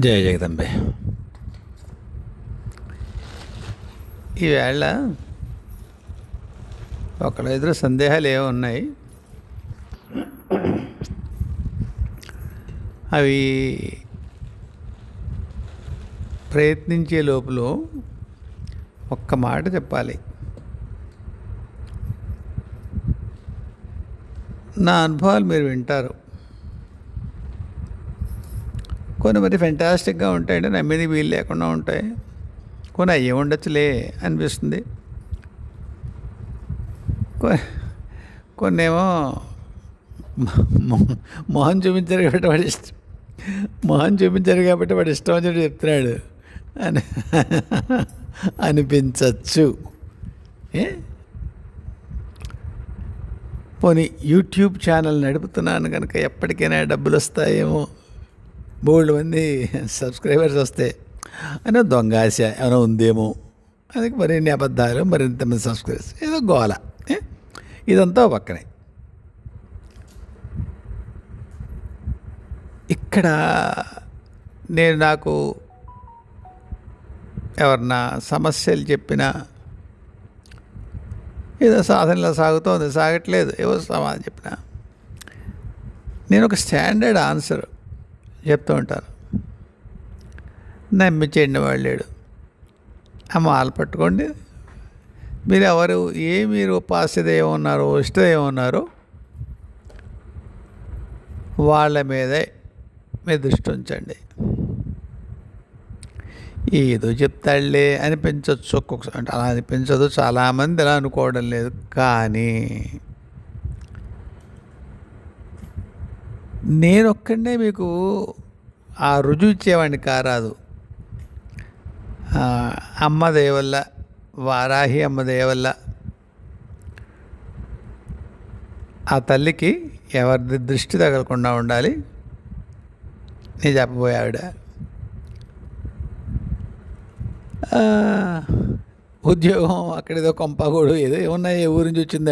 జయ జగదంబే. ఈవేళ ఒకళ్ళ ఎదురు సందేహాలు ఏమో ఉన్నాయి. అవి ప్రయత్నించే లోపల ఒక్క మాట చెప్పాలి. నా అనుభవాలు మీరు వింటారు. కొన్ని మరి ఫెంటాస్టిక్గా ఉంటాయండి, నమ్మేది వీలు లేకుండా ఉంటాయి. కొన్ని అయ్యే ఉండొచ్చులే అనిపిస్తుంది. కొన్నేమో మొహం చూపించారు కాబట్టి వాడు ఇష్టం, మొహం చూపించారు కాబట్టి వాడు ఇష్టం అని చెప్తున్నాడు అని అనిపించవచ్చు. పోనీ యూట్యూబ్ ఛానల్ నడుపుతున్నాను కనుక ఎప్పటికైనా డబ్బులు వస్తాయేమో, బోల్డ్ మంది సబ్స్క్రైబర్స్ వస్తే అని దొంగ ఆశ ఏమైనా ఉందేమో, అందుకే మరిన్ని అబద్ధాలు, మరింతమంది సబ్స్క్రైబర్స్, ఏదో గోల. ఇదంతా పక్కనే. ఇక్కడ నేను నాకు ఎవరన్నా సమస్యలు చెప్పినా, ఏదో సాధనలో సాగుతోంది, సాగట్లేదు, ఏవో సమాధానం చెప్పినా నేను ఒక స్టాండర్డ్ ఆన్సర్ చెప్తూ ఉంటాను. నమ్మించేయండి వాడు లేడు, మాల పట్టుకోండి, మీరు ఎవరు, మీరు ఉపాస్యదేవం ఉన్నారో, ఇష్టదేవం ఉన్నారో వాళ్ళ మీదే మీరు దృష్టి ఉంచండి. ఏదో చెప్తాడులే అనిపించవచ్చు ఒక్కొక్కసారి, అంటే అలా అనిపించదు, చాలామంది అలా అనుకోవడం లేదు. కానీ నేనొక్కడే మీకు ఆ రుజువు ఇచ్చేవాడిని కారాదు. అమ్మ దయవల్ల, వారాహి అమ్మ దయవల్ల ఆ తల్లికి ఎవరి దృష్టి తగలకుండా ఉండాలి. నేను చెప్పబోయే ఆవిడ ఉద్యోగం అక్కడేదో కొంపగూడు ఏదో ఏమున్నాయి, ఏ ఊరి నుంచి వచ్చింది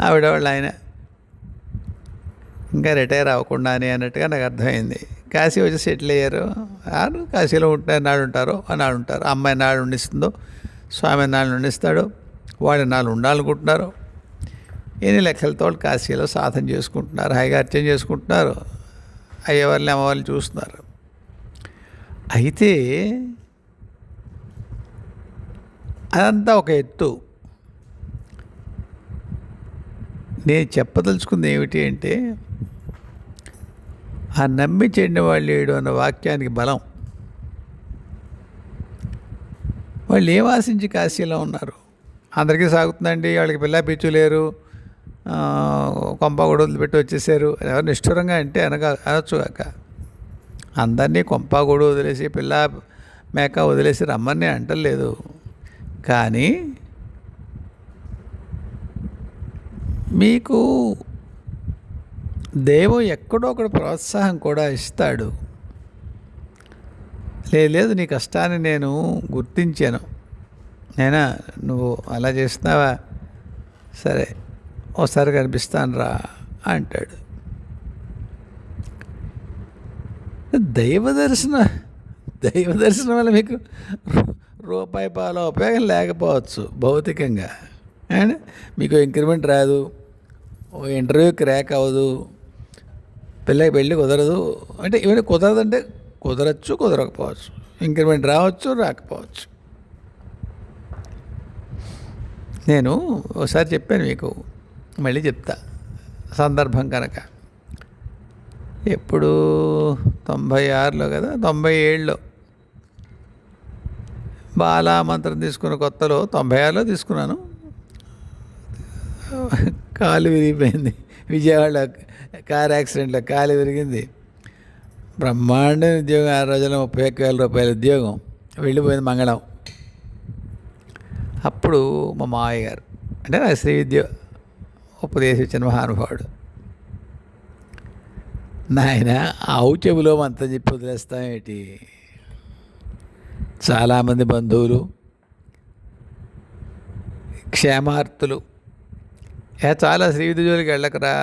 ఆవిడ వాళ్ళు ఆయన ఇంకా రిటైర్ అవ్వకుండా అని అన్నట్టుగా నాకు అర్థమైంది. కాశీ వచ్చి సెటిల్ అయ్యారు. కాశీలో ఉంటే నాడు ఉంటారో అన్నాడు ఉంటారు. అమ్మాయి నాడు ఉండిస్తుందో, స్వామి నాడు ఉండిస్తాడు, వాడి నాడు ఉండాలనుకుంటున్నారు. ఎన్ని లెక్కలతో వాళ్ళు కాశీలో సాధన చేసుకుంటున్నారు, హాయిగా అర్చన చేసుకుంటున్నారు, అయ్యేవాళ్ళని అమ్మవాళ్ళని చూస్తున్నారు. అయితే అదంతా ఒక ఎత్తు. నేను చెప్పదలుచుకుంది ఏమిటి అంటే, ఆ నమ్మి చెండిన వాళ్ళు ఏడు అన్న వాక్యానికి బలం. వాళ్ళు ఏం ఆశించి కాశీలో ఉన్నారు? అందరికీ సాగుతుందండి, వాళ్ళకి పిల్ల పిచ్చు లేరు, కొంప కూడా వదిలిపెట్టి వచ్చేసారు. ఎవరు నిష్ఠురంగా అంటే అనొచ్చుగాక. అందరినీ కొంప కూడా వదిలేసి, పిల్ల మేక వదిలేసి రమ్మని అంటలేదు. కానీ మీకు దైవం ఎక్కడో ఒకటి ప్రోత్సాహం కూడా ఇస్తాడు. లేదు నీ కష్టాన్ని నేను గుర్తించాను, నేనా నువ్వు అలా చేస్తున్నావా, సరే ఒకసారి కనిపిస్తాను రా అంటాడు. దైవ దర్శనం వల్ల మీకు రూపాయి పాల ఉపయోగం లేకపోవచ్చు భౌతికంగా. అండ్ మీకు ఇంక్రిమెంట్ రాదు, ఇంటర్వ్యూకి ర్యాక్ అవ్వదు, పిల్లకి పెళ్ళి కుదరదు. అంటే ఇవన్నీ కుదరదంటే కుదరచ్చు, కుదరకపోవచ్చు, ఇంక్రిమెంట్ రావచ్చు, రాకపోవచ్చు. నేను ఒకసారి చెప్పాను మీకు, మళ్ళీ చెప్తా సందర్భం కనుక. ఎప్పుడు 96లో కదా, 97లో బాలా మంత్రం తీసుకున్న కొత్తలో, 96లో తీసుకున్నాను. కాలు విరిగిపోయింది, విజయవాడ కార్ యాక్సిడెంట్లో కాలు విరిగింది. బ్రహ్మాండ ఉద్యోగం, 6 రోజుల్లో 31,000 రూపాయల ఉద్యోగం వెళ్ళిపోయింది మంగళం. అప్పుడు మా మావయ్య గారు, అంటే నా శ్రీ విద్య ఉపదేశించిన మహానుభావుడు, నాయన ఆవు చెవిలో మంత్రం చెప్పి వదిలేస్తామేటి, చాలామంది బంధువులు క్షేమార్తులు చాలా శ్రీ విద్య జోలికి వెళ్ళకరా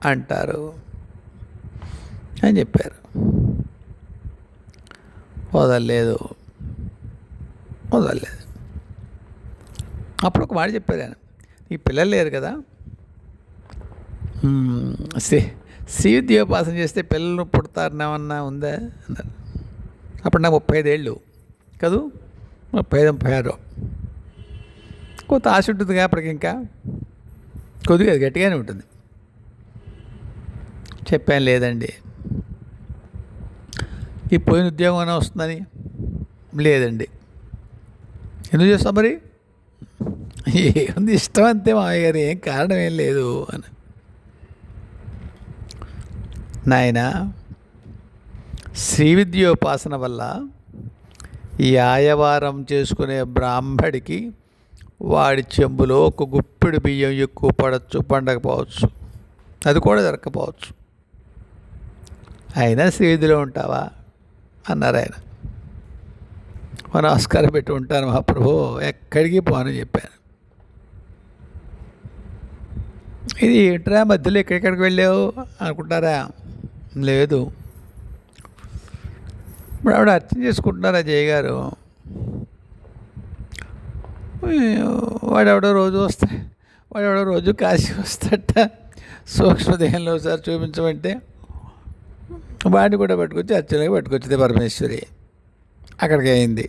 అంటారు అని చెప్పారు. వదలలేదు. అప్పుడు ఒక మాట చెప్పారు ఆయన, ఈ పిల్లలు లేరు కదా, శ్రీ విద్యోపాసన చేస్తే పిల్లలు పుడతారని ఏమన్నా ఉందా అన్నారు. అప్పుడు నాకు 35 ఏళ్ళు కదూ, 35, 36. కొంత ఆశ ఉంటుందిగా అప్పటికి, ఇంకా కొద్దిగా గట్టిగానే ఉంటుంది. చెప్పాను లేదండి. ఈ పోయిన ఉద్యోగం అయినా వస్తుందని, లేదండి. ఎందుకు చేస్తాం మరి, ఏముంది ఇష్టం అంతే మామయ్య గారు, ఏం కారణం ఏం లేదు అని. నాయన, శ్రీ విద్యోపాసన వల్ల ఈ ఆయవారం చేసుకునే బ్రాహ్మడికి వాడి చెంబులో ఒక గుప్పెడు బియ్యం ఎక్కువ పండకపోవచ్చు, అది కూడా దొరకపోవచ్చు. అయినా శ్రీ విధిలో ఉంటావా అన్నారు ఆయన. నమస్కారం పెట్టి ఉంటాను మహాప్రభు, ఎక్కడికి పోనని చెప్పాను. ఇది ఏంట్రా మధ్యలో ఎక్కడెక్కడికి వెళ్ళావు అనుకుంటారా, లేదు. ఇప్పుడు ఆవిడ అర్థం చేసుకుంటున్నారా జయ గారు, వాడెవడో రోజు కాశీ వస్తాట, సూక్ష్మదేహంలో ఒకసారి చూపించమంటే వాడిని కూడా పట్టుకొచ్చి అర్చనగా పట్టుకొచ్చింది పరమేశ్వరి. అక్కడికి అయింది.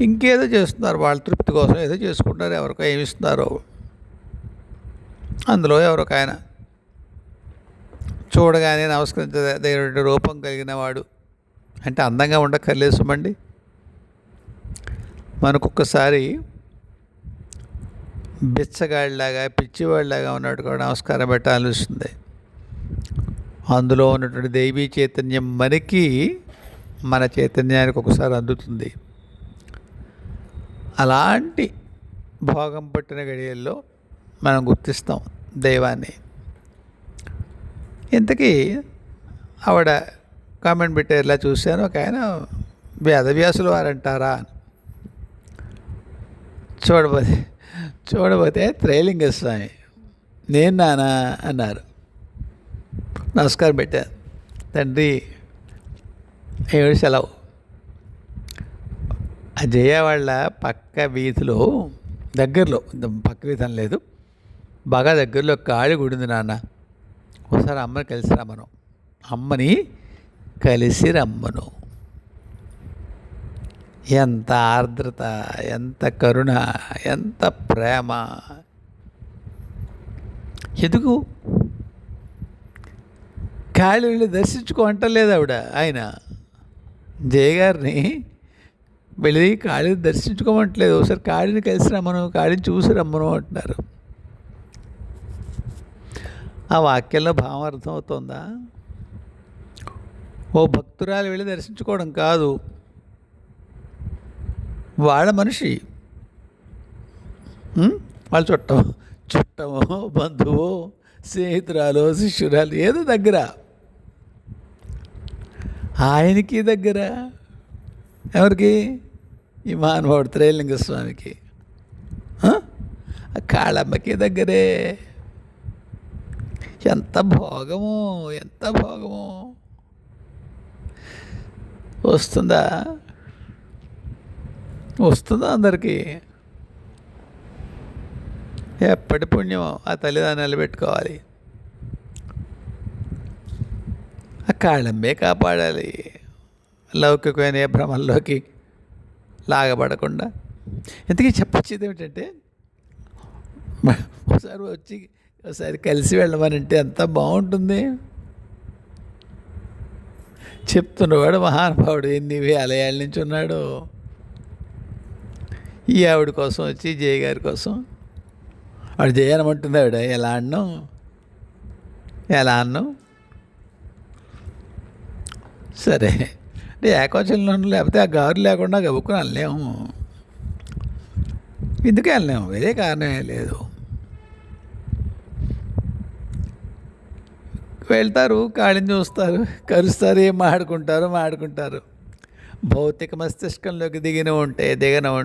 ఇంకేదో చేస్తున్నారు, వాళ్ళ తృప్తి కోసం ఏదో చేసుకుంటున్నారు, ఎవరికో ఏమి ఇస్తున్నారో. అందులో ఎవరొక ఆయన చూడగానే నమస్కరించదగిన రూపం కలిగిన వాడు, అంటే అందంగా ఉండక్కర్లేదు సుమండి. మనకొక్కసారి బిచ్చగాడిలాగా పిచ్చివాడిలాగా ఉన్నట్టు కూడా నమస్కారం పెట్టాలనిపిస్తుంది. అందులో ఉన్నటువంటి దైవీ చైతన్యం మన చైతన్యానికి ఒకసారి అందుతుంది. అలాంటి భోగం పట్టిన గడియల్లో మనం గుర్తిస్తాం దైవాన్ని. ఇంతకీ ఆవిడ కామెంట్ పెట్టారు, ఇలా చూశాను, ఒక ఆయన వేదవ్యాసులు వారంటారా అని. చూడబోతే త్రైలింగ స్వామి, నేను నానా అన్నారు. నమస్కారం పెట్టాను, తండ్రి ఏడు సెలవు. ఆ జయ వాళ్ళ పక్క వీధిలో దగ్గరలో, పక్క వీధి అని లేదు, బాగా దగ్గరలో కాళీ గుడి ఉంది నాన్న, ఒకసారి అమ్మని కలిసి రమ్మను. ఎంత ఆర్ద్రత, ఎంత కరుణ, ఎంత ప్రేమ. ఎందుకు కాళీ వెళ్ళి దర్శించుకో అంటలేదు ఆవిడ. ఆయన జయగారిని వెళ్ళి కాళీని దర్శించుకోమంటలేదు, ఒకసారి కాళీని కలిసి రమ్మను, కాళీని చూసి రమ్మను అంటున్నారు. ఆ వాక్యంలో భావం అర్థమవుతుందా? ఓ భక్తురాలు వెళ్ళి దర్శించుకోవడం కాదు, వాళ్ళ మనిషి, వాళ్ళ చుట్టమో బంధువు, స్నేహితురాలు, శిష్యురాలు, ఏదో దగ్గర, ఆయనకి దగ్గర. ఎవరికి? ఈ మహానుభావుడు త్రైలింగ స్వామికి, కాళమ్మకి దగ్గరే. ఎంత భోగము, ఎంత భోగము. వస్తుందా అందరికీ? ఎప్పటి పుణ్యం ఆ తల్లిదండ్రులు నిలబెట్టుకోవాలి. ఆ కాళ్ళమ్మే కాపాడాలి, లౌకికమైన ఏ భ్రమంలోకి లాగబడకుండా. ఇంతకీ చెప్పొచ్చేది ఏమిటంటే, ఒకసారి కలిసి వెళ్ళమనంటే ఎంత బాగుంటుంది. చెప్తున్నవాడు మహానుభావుడు ఎన్ని వేల ఏళ్ళ నుంచి ఉన్నాడు. ఈ ఆవిడ కోసం వచ్చి జయ గారి కోసం వాడు చేయనమంటుంది ఆవిడ. ఎలా అన్నాం సరే అంటే ఏకవచనంలో, లేకపోతే ఆ గారు లేకుండా గబుక్కుని అనలేము, ఎందుకే అనలేము, వేరే కారణమే లేదు. వెళ్తారు, కాళిని చూస్తారు, కరుస్తారు, ఏం మాడుకుంటారు. భౌతిక మస్తిష్కంలోకి దిగన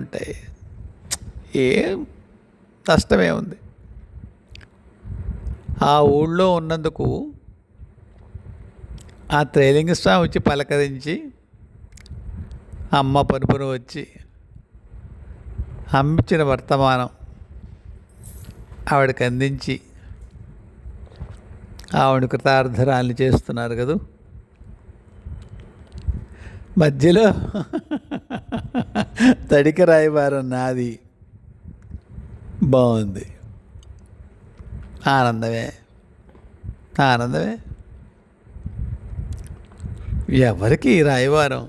ఉంటాయి, ఏం నష్టమే ఉంది. ఆ ఊళ్ళో ఉన్నందుకు ఆ త్రైలింగ స్వామి వచ్చి పలకరించి అమ్మ పరుపున వచ్చి అమ్మిచ్చిన వర్తమానం ఆవిడకి అందించి ఆవిడ కృతార్థరాల్ని చేస్తున్నారు కదూ. మధ్యలో తడిక రాయబారం నాది. బాగుంది. ఆనందమే ఆనందమే. ఎవరికి రాయవారం?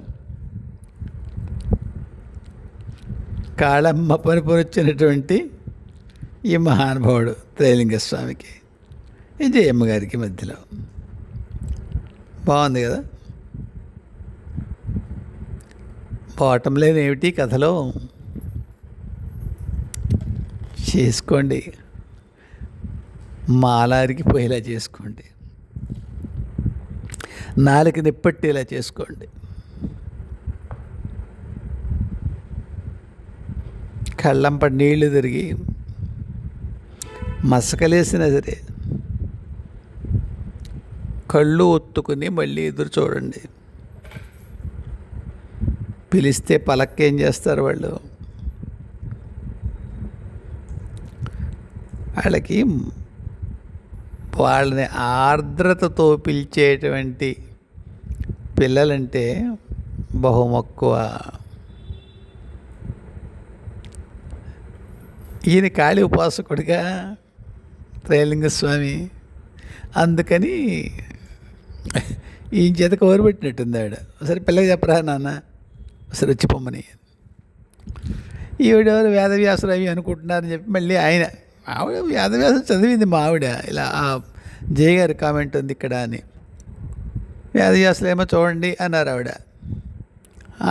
కాళమ్మ పనిపొనొచ్చినటువంటి ఈ మహానుభావుడు త్రైలింగస్వామికి, ఈ జయమ్మ గారికి మధ్యలో. బాగుంది కదా. పోవటం లేదు ఏమిటి కథలో. చేసుకోండి, మాలారికి పోయేలా చేసుకోండి, నాలుగు నిప్పట్టేలా చేసుకోండి. కళ్ళంప నీళ్లు తిరిగి మసకలేసినా సరే కళ్ళు ఒత్తుకుని మళ్ళీ ఎదురు చూడండి. పిలిస్తే పలక్కేం చేస్తారు వాళ్ళు? వాళ్ళని ఆర్ద్రతతో పిలిచేటువంటి పిల్లలంటే బహుమక్కువ. ఈయన కాళీ ఉపాసకుడిగా త్రైలింగస్వామి, అందుకని ఈయన చేత కవరు పెట్టినట్టుంది ఆవిడ. సరే పిల్లకి చెప్పరా నాన్న, సరే వచ్చి పొమ్మని. ఈవిడెవరు వేదవ్యాసులు అవి అనుకుంటున్నారని చెప్పి మళ్ళీ ఆవిడ వేదవ్యాసం చదివింది మా ఆవిడ. ఇలా జయ గారి కామెంట్ ఉంది ఇక్కడ అని. వేదవ్యాసులు ఏమో చూడండి అన్నారు ఆవిడ.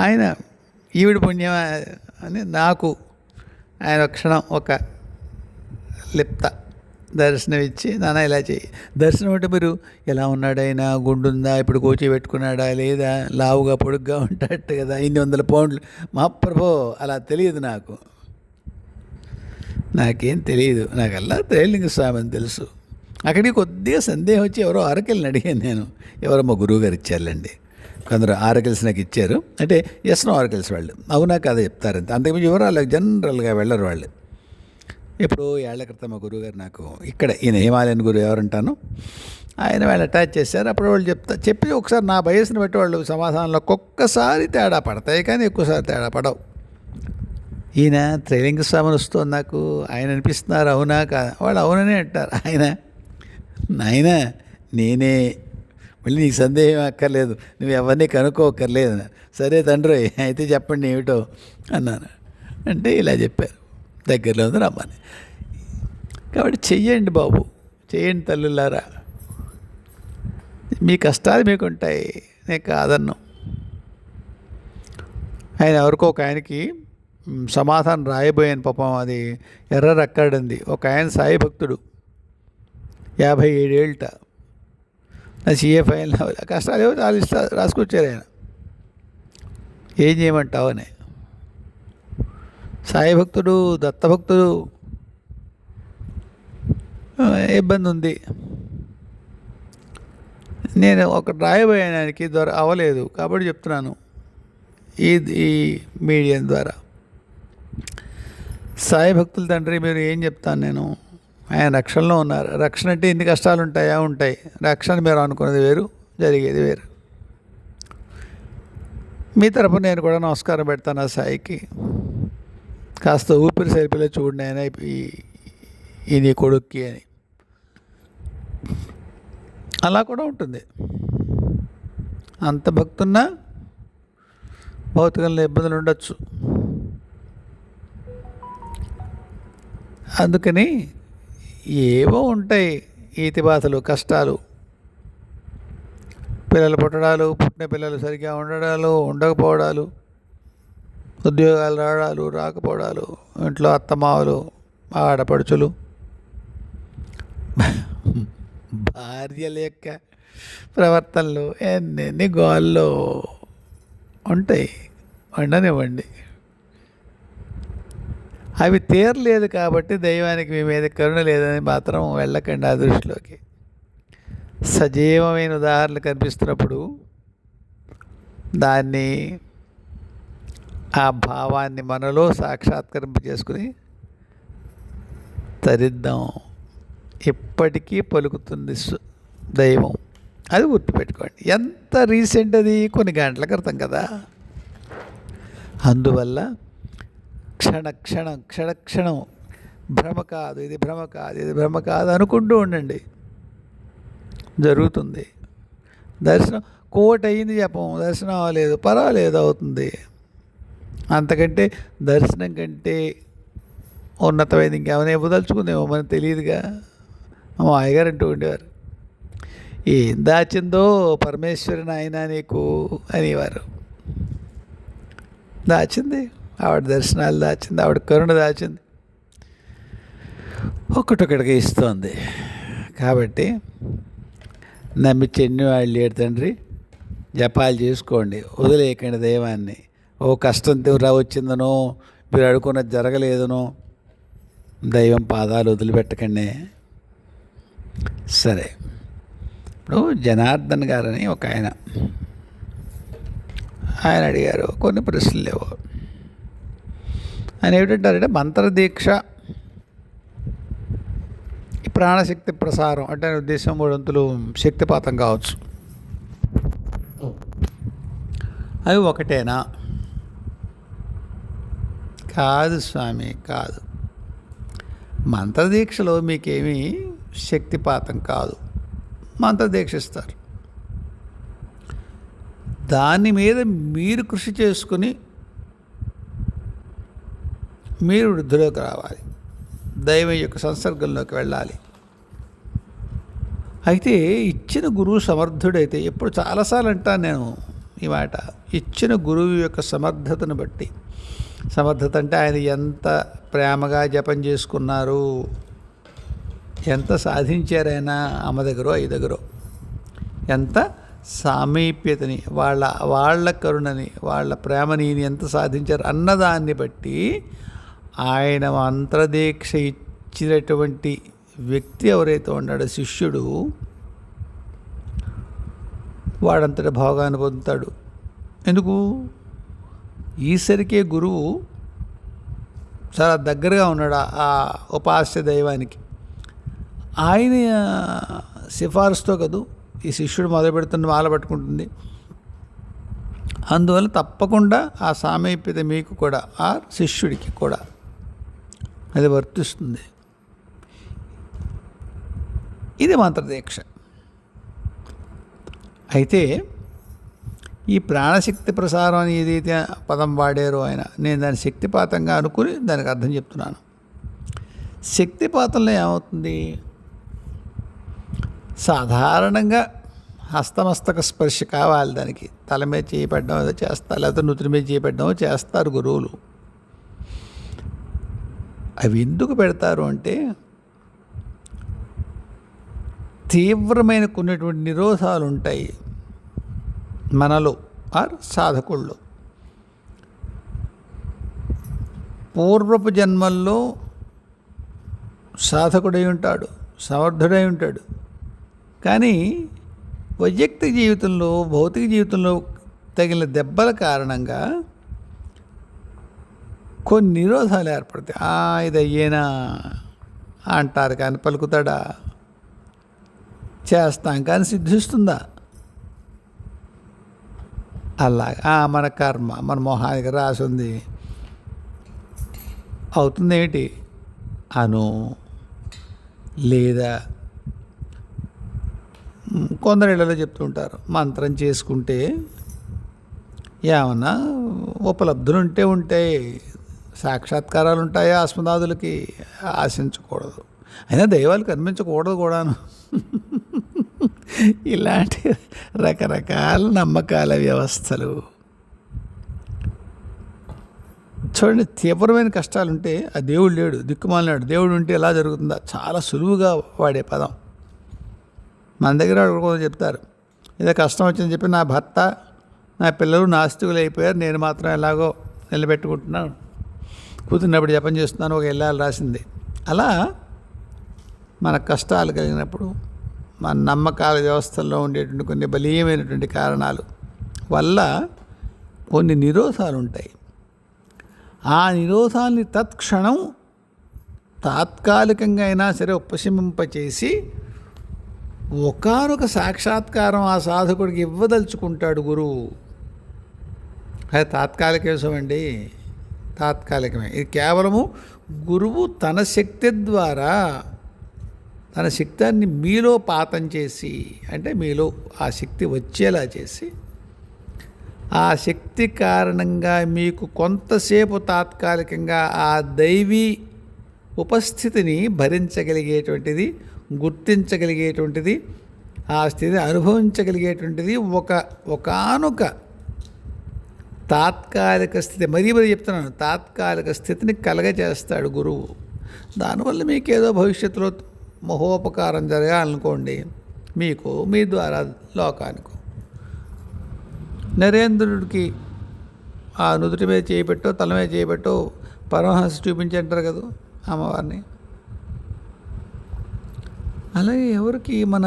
ఆయన ఈవిడ పుణ్యం అని నాకు ఆయన క్షణం ఒక లిప్త దర్శనం ఇచ్చి, నాన్న ఇలా చేయి. దర్శనం అంటే మీరు ఎలా ఉన్నాడు, ఆయన గుండుందా, ఇప్పుడు కోచి పెట్టుకున్నాడా లేదా, లావుగా పొడుగ్గా ఉంటాడు కదా, ఇన్ని 100 పౌండ్లు. మా ప్రభో అలా తెలియదు నాకు, నాకేం తెలియదు. నాకల్లా త్రైలింగ స్వామి అని తెలుసు. అక్కడికి కొద్దిగా సందేహం వచ్చి ఎవరో ఆరకెళ్ళని అడిగాను నేను. ఎవరో మా గురువు గారు ఇచ్చారులేండి, కొందరు ఆరకెల్స్ నాకు ఇచ్చారు. అంటే ఎస్నో ఆరకెల్స్ వాళ్ళు అవునా కదా చెప్తారంతే, అంతకుమించి వివరాలు జనరల్గా వెళ్ళరు వాళ్ళు. ఎప్పుడో ఏళ్ల క్రితం మా గురువుగారు నాకు ఇక్కడ, ఈయన హిమాలయన్ గురువు ఎవరంటాను, ఆయన వాళ్ళు అటాచ్ చేశారు. అప్పుడు వాళ్ళు చెప్పి ఒకసారి నా వయసుని బట్టి వాళ్ళు సమాధానంలో ఒక్కొక్కసారి తేడా పడతాయి, కానీ ఎక్కువసారి తేడా పడవు. ఈయన త్రైలింగ స్వామిని వస్తుంది నాకు, ఆయన అనిపిస్తున్నారు అవునా కాదా, వాళ్ళు అవుననే అంటారు. నాయన నేనే, మళ్ళీ నీకు సందేహం అక్కర్లేదు, నువ్వు ఎవరిని కనుక్కోక్కర్లేదు. సరే తండ్రి అయితే చెప్పండి ఏమిటో అన్నాను. అంటే ఇలా చెప్పారు, దగ్గరలో ఉంది రమ్మని. కాబట్టి చెయ్యండి బాబు, చెయ్యండి తల్లులారా, మీ కష్టాలు మీకు ఉంటాయి, నేను కాదన్ను. ఆయన ఎవరికో ఒక ఆయనకి సమాధానం రాయబోయాను పాపం, అది ఎర్ర రక్కడింది. ఒక ఆయన సాయి భక్తుడు, 57 ఏళ్ళట, నా సీఏ ఫైల్ కష్టాలు ఏవో రాసుకొచ్చారు ఆయన. ఏం చేయమంటావు అని. సాయి భక్తుడు, దత్తభక్తుడు, ఇబ్బంది ఉంది. నేను ఒకటి రాయబోయాను, ఆయనకి అవ్వలేదు కాబట్టి చెప్తున్నాను ఈ మీడియం ద్వారా. సాయి భక్తుల తండ్రి మీరు ఏం చెప్తాను నేను, ఆయన రక్షణలో ఉన్నారు. రక్షణ అంటే ఇన్ని కష్టాలు ఉంటాయా? ఉంటాయి. రక్షణ మీరు అనుకున్నది వేరు, జరిగేది వేరు. మీ తరపున నేను కూడా నమస్కారం పెడతాను ఆ సాయికి. కాస్త ఊపిరి సరిపోలే చూడండి ఆయన ఈ నీ కొడుక్కి అని. అలా కూడా ఉంటుంది. అంత భక్తున్నా భౌతికంలో ఇబ్బందులు ఉండొచ్చు. అందుకని ఏవో ఉంటాయి ఈతి బాధలు, కష్టాలు, పిల్లలు పుట్టడాలు, పుట్టిన పిల్లలు సరిగ్గా ఉండడాలు, ఉండకపోవడాలు, ఉద్యోగాలు రావడాలు, రాకపోవడాలు, ఇంట్లో అత్తమావలు, ఆడపడుచులు, భార్యల యొక్క ప్రవర్తనలు, ఎన్ని గోల్లో ఉంటాయి. ఉండనివ్వండి. అవి తీరలేదు కాబట్టి దైవానికి మీ మీద కరుణ లేదని మాత్రం వెళ్ళకండి ఆ దృష్టిలోకి. సజీవమైన ఉదాహరణలు కనిపిస్తున్నప్పుడు దాన్ని ఆ భావాన్ని మనలో సాక్షాత్కరింపజేసుకుని తరిద్దాం. ఎప్పటికీ పలుకుతుంది దైవం. అది గుర్తుపెట్టుకోండి. ఎంత రీసెంట్ అది, కొన్ని గంటల క్రితం కదా. అందువల్ల క్షణక్షణం భ్రమ కాదు, ఇది భ్రమ కాదు, ఇది భ్రమ కాదు అనుకుంటూ ఉండండి. జరుగుతుంది. దర్శనం కోటి అయింది చెప్పం, దర్శనం అవ్వలేదు, పర్వాలేదు, అవుతుంది. అంతకంటే దర్శనం కంటే ఉన్నతమైంది ఇంకేమైనా ఇవ్వదలుచుకుందేమో మనకు తెలియదుగా. మా అయ్యగారు అంటూ ఉండేవారు, ఏం దాచిందో పరమేశ్వరి నాయన నీకు అనేవారు. దాచింది ఆవిడ, దర్శనాలు దాచింది ఆవిడ, కరుణ దాచింది, ఒక్కటొక్కడికి ఇస్తోంది. కాబట్టి నమ్మి చెన్ని వాళ్ళు లేడు తండ్రి, జపాలు చేసుకోండి, వదిలేయకండి దైవాన్ని. ఓ కష్టం వచ్చిందనో, మీరు అడుగుకున్నది జరగలేదనో దైవం పాదాలు వదిలిపెట్టకండి. సరే, ఇప్పుడు జనార్దన్ గారని ఒక ఆయన అడిగారు కొన్ని ప్రశ్నలు లేవు. ఆయన ఏమిటంటారంటే, మంత్రదీక్ష ఈ ప్రాణశక్తి ప్రసారం అంటే ఉద్దేశం 3 వంతులు శక్తిపాతం కావచ్చు, అవి ఒకటేనా? కాదు స్వామి, కాదు. మంత్రదీక్షలో మీకేమీ శక్తిపాతం కాదు. మంత్రదీక్ష ఇస్తారు, దాని మీద మీరు కృషి చేసుకుని మీరు వృద్ధిలోకి రావాలి, దైవం యొక్క సంసర్గంలోకి వెళ్ళాలి. అయితే ఇచ్చిన గురువు సమర్థుడైతే, ఎప్పుడు చాలాసార్లు అంటాను నేను ఈ మాట, ఇచ్చిన గురువు యొక్క సమర్థతను బట్టి, సమర్థత అంటే ఆయన ఎంత ప్రేమగా జపం చేసుకున్నారు, ఎంత సాధించారైనా అమ్మ దగ్గర అయ్య దగ్గర, ఎంత సామీప్యతని, వాళ్ళ కరుణని, వాళ్ళ ప్రేమని ఎంత సాధించారు అన్నదాన్ని బట్టి ఆయన మంత్రదీక్ష ఇచ్చినటువంటి వ్యక్తి ఎవరైతే ఉన్నాడో శిష్యుడు, వాడంతటి భోగాన్ని పొందుతాడు. ఎందుకు? ఈశ్వరికే గురువు చాలా దగ్గరగా ఉన్నాడు ఆ ఉపాస్య దైవానికి. ఆయన సిఫార్సుతో కదూ ఈ శిష్యుడు మొదలు పెడుతున్న మాల పట్టుకుంటుంది. అందువల్ల తప్పకుండా ఆ సామీప్యత మీకు కూడా, ఆ శిష్యుడికి కూడా అది వర్తిస్తుంది. ఇది మంత్రదీక్ష. అయితే ఈ ప్రాణశక్తి ప్రసారం అని ఏదైతే పదం వాడారో ఆయన, నేను దాన్ని శక్తిపాతంగా అనుకుని దానికి అర్థం చెప్తున్నాను. శక్తిపాతంలో ఏమవుతుంది? సాధారణంగా హస్తమస్తక స్పర్శ కావాలి దానికి. తల మీద చేయబడ్డం ఏదో చేస్తారు, లేకపోతే నుదుటి మీద చేయబడ్డం చేస్తారు గురువులు. అవి ఎందుకు పెడతారు అంటే, తీవ్రమైన కొన్నిటువంటి నిరోధాలు ఉంటాయి మనలో ఆర్ సాధకుల్లో. పూర్వపు జన్మల్లో సాధకుడై ఉంటాడు, సమర్థుడై ఉంటాడు. కానీ వైయక్తిక జీవితంలో, భౌతిక జీవితంలో తగిన దెబ్బల కారణంగా కొన్ని నిరోధాలు ఏర్పడతాయి. ఇది అయ్యేనా అంటారు కానీ పలుకుతాడా? చేస్తాం కానీ సిద్ధిస్తుందా? అలాగా మన కర్మ మన మొహానికి రాసి ఉంది, అవుతుందేమిటి అను. లేదా కొందరు ఇళ్ళలో చెప్తుంటారు, మంత్రం చేసుకుంటే ఏమన్నా ఉపలబ్ధులు ఉంటాయి, సాక్షాత్కారాలు ఉంటాయి, ఆస్మదాదులకి ఆశించకూడదు, అయినా దైవాలు కనిపించకూడదు కూడాను. ఇలాంటి రకరకాల నమ్మకాల వ్యవస్థలు. చూడండి, తీవ్రమైన కష్టాలు ఉంటే ఆ దేవుడు లేడు, దిక్కుమాలినాడు, దేవుడు ఉంటే ఎలా జరుగుతుందా? చాలా సులువుగా వాడే పదం. మన దగ్గర కూడా చెప్తారు, ఏదో కష్టం వచ్చిందని చెప్పి నా భర్త నా పిల్లలు నాస్తికులు అయిపోయారు, నేను మాత్రం ఎలాగో నిలబెట్టుకుంటున్నాను, కూతున్నప్పుడు జపం చేస్తున్నాను, ఒక ఇల్లాలు రాసింది. అలా మన కష్టాలు కలిగినప్పుడు మన నమ్మకాల వ్యవస్థల్లో ఉండేటువంటి కొన్ని బలీయమైనటువంటి కారణాలు వల్ల కొన్ని నిరోధాలు ఉంటాయి. ఆ నిరోధాన్ని తత్క్షణం తాత్కాలికంగా అయినా సరే ఉపశమింపచేసి ఒకానొక సాక్షాత్కారం ఆ సాధకుడికి ఇవ్వదలుచుకుంటాడు గురువు. అది తాత్కాలిక విషయం అండి, తాత్కాలికమే. ఇది కేవలము గురువు తన శక్తి ద్వారా తన శక్తిని మీలో పాతం చేసి, అంటే మీలో ఆ శక్తి వచ్చేలా చేసి, ఆ శక్తి కారణంగా మీకు కొంతసేపు తాత్కాలికంగా ఆ దైవీ ఉపస్థితిని భరించగలిగేటువంటిది, గుర్తించగలిగేటువంటిది, ఆ స్థితిని అనుభవించగలిగేటువంటిది ఒకానొక తాత్కాలిక స్థితి. మరీ చెప్తున్నాను, తాత్కాలిక స్థితిని కలగజేస్తాడు గురువు. దానివల్ల మీకు ఏదో భవిష్యత్తులో మహోపకారం జరగాలనుకోండి, మీకు మీ ద్వారా లోకానికి. నరేంద్రుడికి ఆ నుదుటి మీద చేయబెట్టో తల మీద చేయబెట్టో పరమహంస చూపించంటారు కదా అమ్మవారిని. అలాగే ఎవరికి మన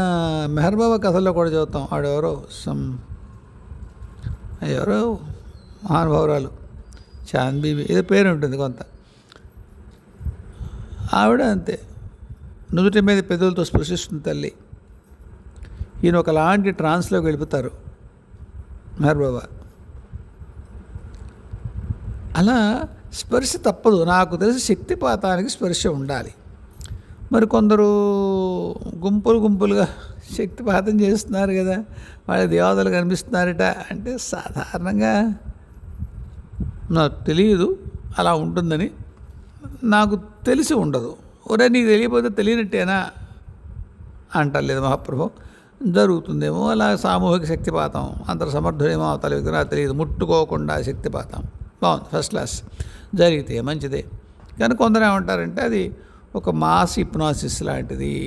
మెహర్ బాబా కథల్లో కూడా చదువుతాం, ఆడెవరో ఎవరో మహానుభావురాలు చాందీబీ ఏదో పేరు ఉంటుంది కొంత, ఆవిడ అంతే నుదుటి మీద పెదవులతో స్పృశిస్తుంది తల్లి. ఈయన ఒకలాంటి ట్రాన్స్లోకి వెళ్ళిపోతారు మెహర్ బాబా. అలా స్పర్శ తప్పదు. నాకు తెలిసి శక్తిపాతానికి స్పర్శ ఉండాలి. మరి కొందరు గుంపులుగా శక్తిపాతం చేస్తున్నారు కదా, వాళ్ళ దేవతలు కనిపిస్తున్నారట అంటే సాధారణంగా నాకు తెలియదు అలా ఉంటుందని, నాకు తెలిసి ఉండదు. ఒరే నీకు తెలియకపోతే తెలియనట్టేనా అంటలేదు మహాప్రభు. జరుగుతుందేమో అలా సామూహిక శక్తిపాతం, అంతర సమర్థుడేమో అవతల వ్యక్తి నాకు తెలియదు, ముట్టుకోకుండా శక్తిపాతం బాగుంది, ఫస్ట్ క్లాస్, జరిగితే మంచిదే. కానీ కొందరు ఏమంటారంటే అది ఒక మాస్ హిప్నాసిస్ లాంటిది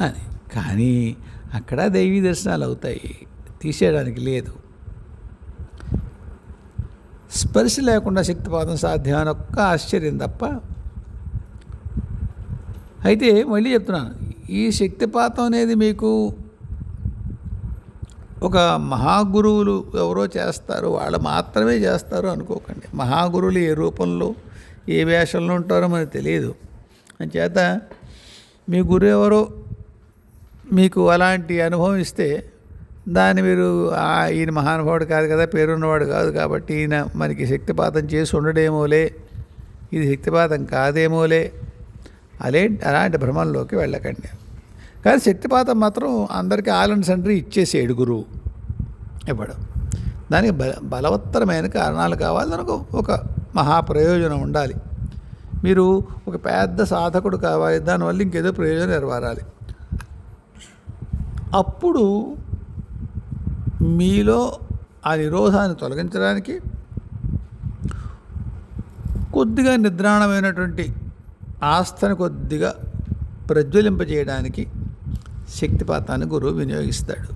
అని. కానీ అక్కడ దైవీ దర్శనాలు అవుతాయి, తీసేయడానికి లేదు. స్పర్శ లేకుండా శక్తిపాతం సాధ్యం అని ఒక్క ఆశ్చర్యం తప్ప. అయితే మళ్ళీ చెప్తున్నాను, ఈ శక్తిపాతం అనేది మీకు ఒక మహాగురువులు ఎవరో చేస్తారు, వాళ్ళు మాత్రమే చేస్తారు అనుకోకండి. మహాగురువులు ఏ రూపంలో ఏ వేషంలో ఉంటారో మనకు తెలియదు. అంచేత మీ గురువు ఎవరో మీకు అలాంటి అనుభవం ఇస్తే దాన్ని మీరు ఈయన మహానుభావుడు కాదు కదా, పేరున్నవాడు కాదు కాబట్టి ఈయన మనకి శక్తిపాతం చేసి ఉండడేమోలే, ఇది శక్తిపాతం కాదేమోలే, అలాంటి భ్రమంలోకి వెళ్ళకండి. కానీ శక్తిపాతం మాత్రం అందరికీ ఆల్ అండ్ సెంటరీ ఇచ్చేసేడు గురువు ఇవ్వడం. దానికి బలవత్తరమైన కారణాలు కావాలి, దానికి ఒక మహాప్రయోజనం ఉండాలి. మీరు ఒక పెద్ద సాధకుడు కావాలి, దానివల్ల ఇంకేదో ప్రయోజనం నెరవేరాలి. అప్పుడు మీలో ఆ నిరోధాన్ని తొలగించడానికి కొద్దిగా నిద్రాణమైనటువంటి ఆస్థను కొద్దిగా ప్రజ్వలింపజేయడానికి శక్తిపాతాన్ని గురువు వినియోగిస్తాడు.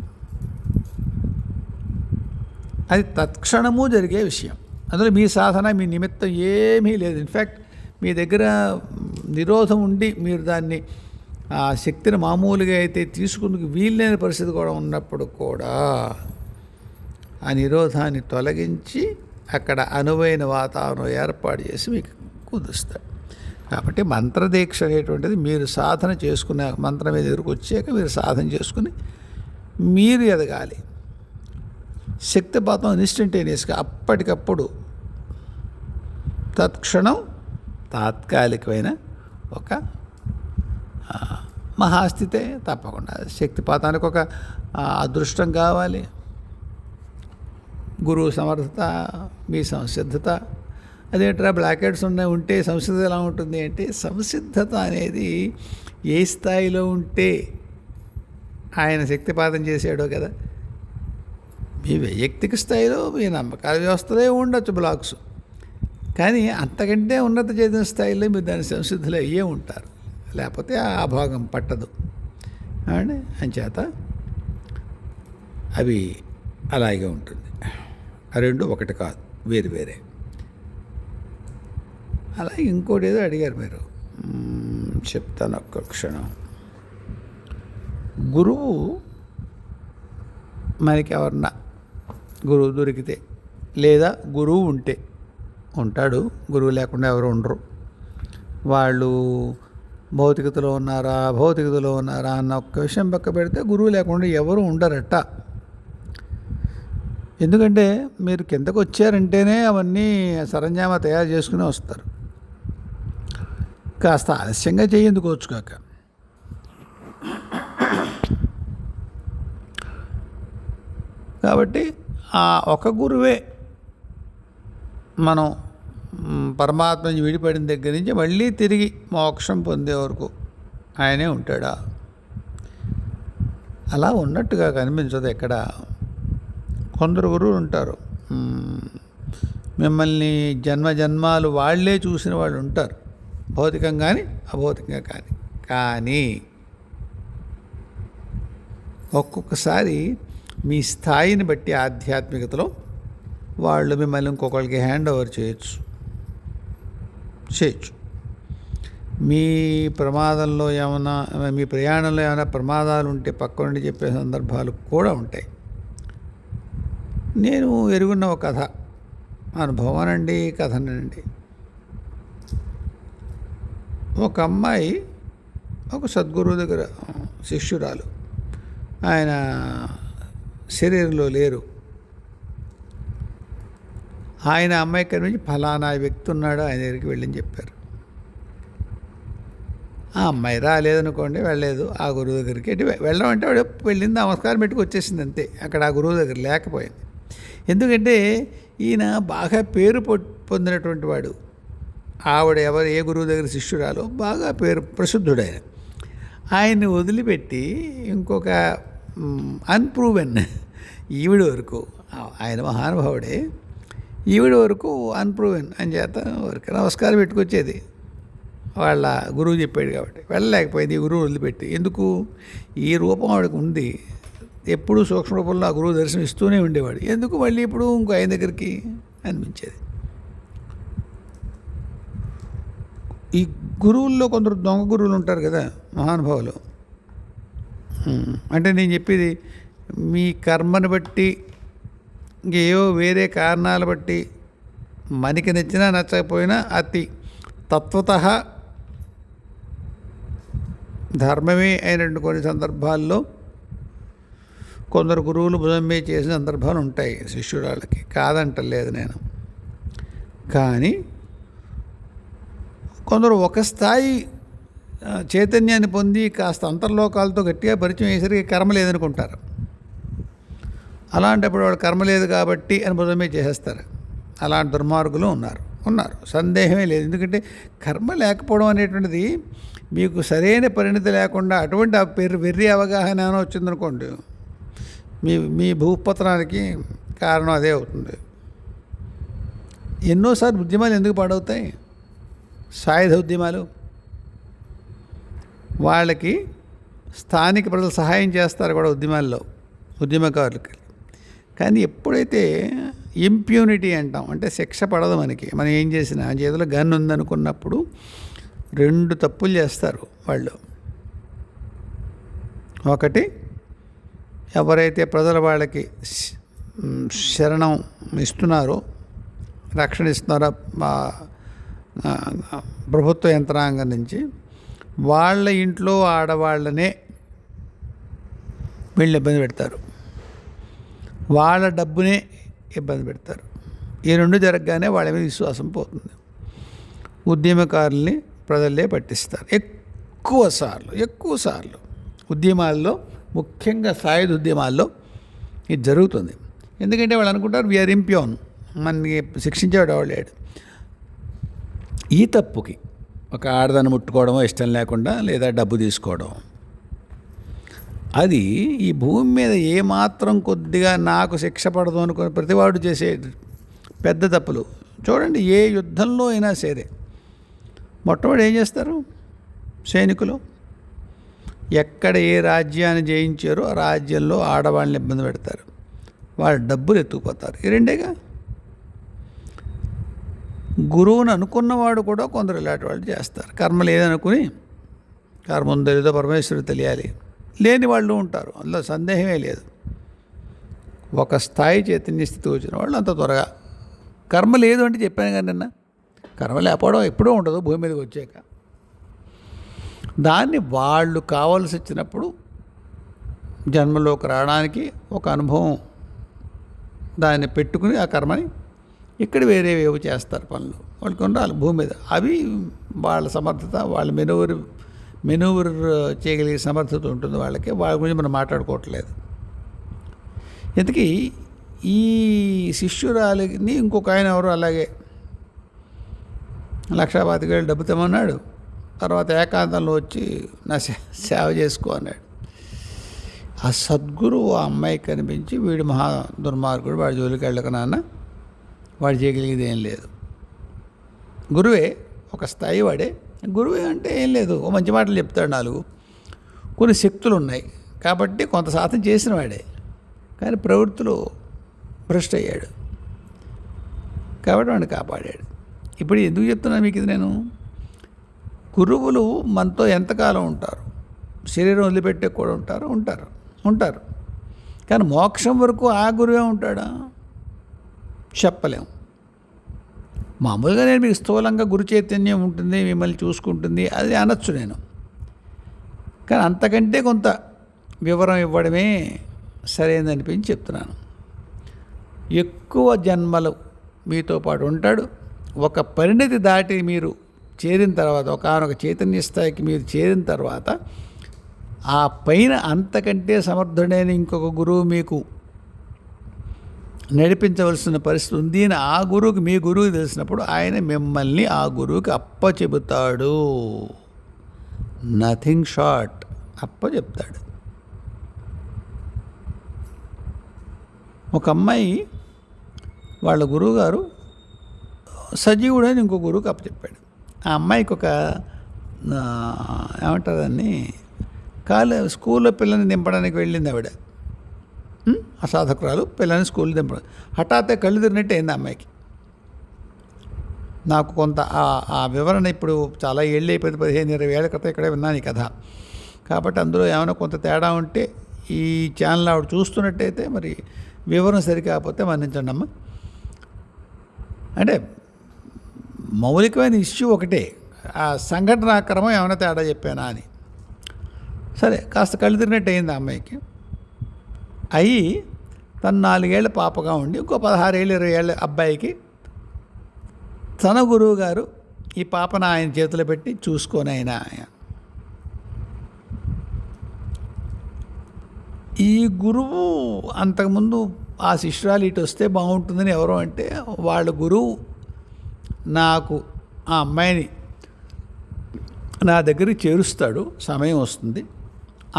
అది తత్క్షణము జరిగే విషయం. అందులో మీ సాధన మీ నిమిత్తం ఏమీ లేదు. ఇన్ఫ్యాక్ట్ మీ దగ్గర నిరోధం ఉండి మీరు దాన్ని ఆ శక్తిని మామూలుగా అయితే తీసుకుని వీల్లేని పరిస్థితి కూడా ఉన్నప్పుడు కూడా ఆ నిరోధాన్ని తొలగించి అక్కడ అనువైన వాతావరణం ఏర్పాటు చేసి మీకు కుదురుస్తాడు. కాబట్టి మంత్రదీక్ష అనేటువంటిది మీరు సాధన చేసుకున్న మంత్రం మీద ఎదురుకు వచ్చాక మీరు సాధన చేసుకుని మీరు ఎదగాలి. శక్తిపాతం ఇన్స్టంటేనియస్గా అప్పటికప్పుడు తత్క్షణం తాత్కాలికమైన ఒక మహాస్థితే తప్పకుండా. శక్తిపాతానికి ఒక అదృష్టం కావాలి, గురువు సమర్థత, మీ సంసిద్ధత. అదేంట్రా బ్లాక్ హెడ్స్ ఉంటే సంసిద్ధత ఎలా ఉంటుంది అంటే, సంసిద్ధత అనేది ఏ స్థాయిలో ఉంటే ఆయన శక్తిపాతం చేసాడో కదా. మీ వైయక్తిక స్థాయిలో మీ నమ్మకాల వ్యవస్థలో ఉండొచ్చు బ్లాక్స్, కానీ అంతకంటే ఉన్నత చైతన్య స్థాయిలో మీరు దాని సంసిద్ధులు అయ్యే ఉంటారు, లేకపోతే ఆ భాగం పట్టదు అండి. అంచేత అవి అలాగే ఉంటుంది. ఆ రెండు ఒకటి కాదు, వేరు వేరే. అలాగే ఇంకోటి ఏదో అడిగారు మీరు, చెప్తాను ఒక్క క్షణం. గురువు మనకి ఎవరన్నా గురువు దొరికితే లేదా గురువు ఉంటే ఉంటాడు. గురువు లేకుండా ఎవరు ఉండరు. వాళ్ళు భౌతికతలో ఉన్నారా అన్న ఒక్క విషయం పక్క పెడితే గురువు లేకుండా ఎవరు ఉండరట. ఎందుకంటే మీరు కిందకు వచ్చారంటేనే అవన్నీ సరంజామా తయారు చేసుకుని వస్తారు. కాస్త ఆలస్యంగా చేయందుకోవచ్చు కాక. కాబట్టి ఆ ఒక గురువే మనం పరమాత్మ నుంచి విడిపడిన దగ్గర నుంచి మళ్ళీ తిరిగి మోక్షం పొందే వరకు ఆయనే ఉంటాడా? అలా ఉన్నట్టుగా కనిపించదు ఎక్కడ. కొందరు గురువులు ఉంటారు, మిమ్మల్ని జన్మజన్మాలు వాళ్ళే చూసిన వాళ్ళు ఉంటారు, భౌతికంగా కానీ అభౌతికంగా కానీ ఒక్కొక్కసారి మీ స్థాయిని బట్టి ఆధ్యాత్మికతలో వాళ్ళు మిమ్మల్ని ఇంకొకరికి హ్యాండ్ ఓవర్ చేయొచ్చు. మీ ప్రమాదంలో ఏమైనా, మీ ప్రయాణంలో ఏమైనా ప్రమాదాలు ఉంటే పక్క నుండి చెప్పే సందర్భాలు కూడా ఉంటాయి. నేను ఎరుగున్న ఒక కథ, అనుభవానండి, కథనండి. ఒక అమ్మాయి ఒక సద్గురువు దగ్గర శిష్యురాలు, ఆయన శరీరంలో లేరు. ఆయన అమ్మాయి ఇక్కడి నుంచి ఫలానా వ్యక్తి ఉన్నాడు, ఆయన దగ్గరికి వెళ్ళని చెప్పారు. ఆ అమ్మాయి రాలేదనుకోండి, వెళ్ళలేదు ఆ గురువు దగ్గరికి. వెళ్ళడం అంటే వాడు వెళ్ళింది, నమస్కారం పెట్టుకు వచ్చేసింది అంతే. అక్కడ ఆ గురువు దగ్గర లేకపోయింది. ఎందుకంటే ఈయన బాగా పేరు పొందినటువంటి వాడు. ఆవిడ ఏ గురువు దగ్గర శిష్యురాలో బాగా ప్రసిద్ధుడైన ఆయన్ని వదిలిపెట్టి ఇంకొక అన్ప్రూవెన్ ఈవిడ వరకు, ఆయన మహానుభావుడే, ఈవిడ వరకు అన్ప్రూవెన్ అని చేత వరకు నమస్కారం పెట్టుకొచ్చేది. వాళ్ళ గురువు చెప్పాడు కాబట్టి వెళ్ళలేకపోయింది. ఈ గురువు వదిలిపెట్టి. ఎందుకు? ఈ రూపం ఆవిడకు ఉంది, ఎప్పుడూ సూక్ష్మ రూపంలో ఆ గురువు దర్శనం ఇస్తూనే ఉండేవాడు. ఎందుకు మళ్ళీ ఇప్పుడు ఇంకో ఆయన దగ్గరికి అనిపించేది. ఈ గురువుల్లో కొందరు దొంగ గురువులు ఉంటారు కదా, మహానుభావులు. అంటే నేను చెప్పేది మీ కర్మను బట్టి, ఇంకేవో వేరే కారణాలు బట్టి మనకి నచ్చినా నచ్చకపోయినా అతి తత్వతః ధర్మమే అయినటువంటి కొన్ని సందర్భాల్లో కొందరు గురువులు భుజం మీద చేసిన సందర్భాలు ఉంటాయి శిష్యురాళ్ళకి, కాదంటలేదు నేను. కానీ కొందరు ఒక స్థాయి చైతన్యాన్ని పొంది కాస్త అంతర్లోకాలతో గట్టిగా పరిచయం అయ్యేసరికి కర్మ లేదనుకుంటారు. అలాంటప్పుడు వాడు కర్మ లేదు కాబట్టి అని భుజం మీద చేసేస్తారు. అలాంటి దుర్మార్గులు ఉన్నారు, సందేహమే లేదు. ఎందుకంటే కర్మ లేకపోవడం అనేటువంటిది మీకు సరైన పరిణతి లేకుండా అటువంటి వెర్రి అవగాహన ఏమైనా వచ్చిందనుకోండి, మీ భూపత్రానికి కారణం అదే అవుతుంది. ఎన్నోసార్లు ఉద్యమాలు ఎందుకు పాడవుతాయి? సాయుధ ఉద్యమాలు. వాళ్ళకి స్థానిక ప్రజలు సహాయం చేస్తారు కూడా ఉద్యమాల్లో, ఉద్యమకారులకి. కానీ ఎప్పుడైతే ఇంప్యూనిటీ అంటాం, అంటే శిక్ష పడదు మనకి, మనం ఏం చేసినా చేతిలో గన్ ఉందనుకున్నప్పుడు 2 తప్పులు చేస్తారు వాళ్ళు. ఒకటి, ఎవరైతే ప్రజలు వాళ్ళకి శరణం ఇస్తున్నారో, రక్షణ ఇస్తున్నారో ప్రభుత్వ యంత్రాంగం నుంచి, వాళ్ళ ఇంట్లో ఆడవాళ్ళనే వీళ్ళు ఇబ్బంది పెడతారు, వాళ్ళ డబ్బునే ఇబ్బంది పెడతారు. ఈ 2 జరగగానే వాళ్ళ మీద విశ్వాసం పోతుంది. ఉద్యమకారుల్ని ప్రజలే పట్టిస్తారు ఎక్కువ సార్లు ఉద్యమాల్లో, ముఖ్యంగా సాయుధ ఉద్యమాల్లో ఇది జరుగుతుంది. ఎందుకంటే వాళ్ళు అనుకుంటారు వీఆర్ ఇంప్యూన్, మనకి శిక్షించేవాడు ఎవడు లేడు. ఈ తప్పుకి ఒక ఆడదాన్ని ముట్టుకోవడమో ఇష్టం లేకుండా, లేదా డబ్బు తీసుకోవడం, అది ఈ భూమి మీద ఏమాత్రం కొద్దిగా నాకు శిక్ష పడదు అనుకుని ప్రతివాడు చేసే పెద్ద తప్పులు. చూడండి, ఏ యుద్ధంలో అయినా సరే మొట్టమొదటి ఏం చేస్తారు సైనికులు? ఎక్కడ ఏ రాజ్యాన్ని జయించారో ఆ రాజ్యంలో ఆడవాళ్ళని ఇబ్బంది పెడతారు, వాళ్ళ డబ్బులు ఎత్తుకుపోతారు. ఈ 2ఏగా. గురువుని అనుకున్నవాడు కూడా కొందరు ఇలాంటి వాళ్ళు చేస్తారు. కర్మ లేదనుకుని, కర్మ ఉందో లేదో పరమేశ్వరుడు తెలియాలి, లేని వాళ్ళు ఉంటారు, అందులో సందేహమే లేదు. ఒక స్థాయి చైతన్య స్థితి వచ్చిన వాళ్ళు అంత త్వరగా కర్మ లేదు అంటే చెప్పాను కానీ నిన్న, కర్మ లేకపోవడం ఎప్పుడూ ఉండదు భూమి మీదకి వచ్చాక. దాన్ని వాళ్ళు కావాల్సి వచ్చినప్పుడు జన్మలోకి రావడానికి ఒక అనుభవం దాన్ని పెట్టుకుని ఆ కర్మని ఇక్కడ వేరేవేవో చేస్తారు పనులు, వాళ్ళకి ఉండాలి భూమి మీద. అవి వాళ్ళ సమర్థత, వాళ్ళ మెనూవర్ చేయగలిగే సమర్థత ఉంటుంది వాళ్ళకి. వాళ్ళ గురించి మనం మాట్లాడుకోవట్లేదు. ఇంతకీ ఈ శిష్యురాలిని ఇంకొక ఆయన ఎవరు అలాగే 1,25,000 డబ్బు తెమ్మన్నాడు. తర్వాత ఏకాంతంలో వచ్చి నా సేవ చేసుకో అన్నాడు. ఆ సద్గురువు ఆ అమ్మాయికి కనిపించి, వీడు మహా దుర్మార్గుడు, వాడి జోలికి వెళ్ళక నాన్న, వాడు చేయగలిగేది ఏం లేదు. గురువే ఒక స్థాయి వాడే. గురువే అంటే ఏం లేదు, ఓ మంచి మాటలు చెప్తాడు, 4 కొన్ని శక్తులు ఉన్నాయి కాబట్టి కొంత శాతం చేసిన వాడే, కానీ ప్రవృత్తిలో భ్రష్ట్ అయ్యాడు కాబట్టి వాడిని కాపాడాడు. ఇప్పుడు ఎందుకు చెప్తున్నా మీకు ఇది నేను? గురువులు మనతో ఎంతకాలం ఉంటారు? శరీరం వదిలిపెట్టే కూడా ఉంటారు. కానీ మోక్షం వరకు ఆ గురువే ఉంటాడా? చెప్పలేం. మామూలుగా నేను మీకు స్థూలంగా గురు చైతన్యం ఉంటుంది, మిమ్మల్ని చూసుకుంటుంది, అది అనొచ్చు నేను. కానీ అంతకంటే కొంత వివరం ఇవ్వడమే సరైనదనిపించి చెప్తున్నాను. ఎక్కువ జన్మలు మీతో పాటు ఉంటాడు. ఒక పరిణతి దాటి మీరు చేరిన తర్వాత, ఒకనొక చైతన్య స్థాయికి మీరు చేరిన తర్వాత, ఆ పైన అంతకంటే సమర్థుడైన ఇంకొక గురువు మీకు నడిపించవలసిన పరిస్థితి ఉంది అని ఆ గురువుకి, మీ గురువుకి తెలిసినప్పుడు ఆయన మిమ్మల్ని ఆ గురువుకి అప్పచెబుతాడు. Nothing short, అప్పచెప్తాడు. ఒక అమ్మాయి వాళ్ళ గురువుగారు సజీవుడని ఇంకో గురువుకి అప్పచెప్పాడు. ఆ అమ్మాయికి ఒక ఏమంటారు దాన్ని, స్కూల్లో పిల్లల్ని దింపడానికి వెళ్ళింది ఆవిడ. అసాధకురాలు పిల్లల్ని స్కూల్లో దింపడం, హఠాత్తుగా కళ్ళు తిరిగినట్టు అయింది ఆ అమ్మాయికి. నాకు కొంత ఆ వివరణ ఇప్పుడు చాలా ఏళ్ళు అయిపోయింది, 15-20 ఏళ్ల క్రితం ఇక్కడే విన్నాను ఈ కథ. కాబట్టి అందులో ఏమైనా కొంత తేడా ఉంటే ఈ ఛానల్ ఆవిడ చూస్తున్నట్టయితే మరి వివరణ సరికాకపోతే మన్నించండి అమ్మ. అంటే మౌలికమైన ఇష్యూ ఒకటే, ఆ సంఘటనా క్రమం ఏమైనా తేడా చెప్పానా అని. సరే, కాస్త కళ్ళు తిరిగినట్టు అయింది ఆ అమ్మాయికి. అయ్యి తను 4 ఏళ్ళ పాపగా ఉండి ఇంకో 16 ఏళ్ళు 20 ఏళ్ళ అబ్బాయికి తన గురువు గారు ఈ పాపను ఆయన చేతిలో పెట్టి చూసుకొని ఆయన ఈ గురువు అంతకుముందు ఆ శిష్యురాలు ఇటు వస్తే బాగుంటుందని ఎవరో అంటే, వాళ్ళ గురువు నాకు ఆ అమ్మాయిని నా దగ్గరికి చేరుస్తాడు, సమయం వస్తుంది,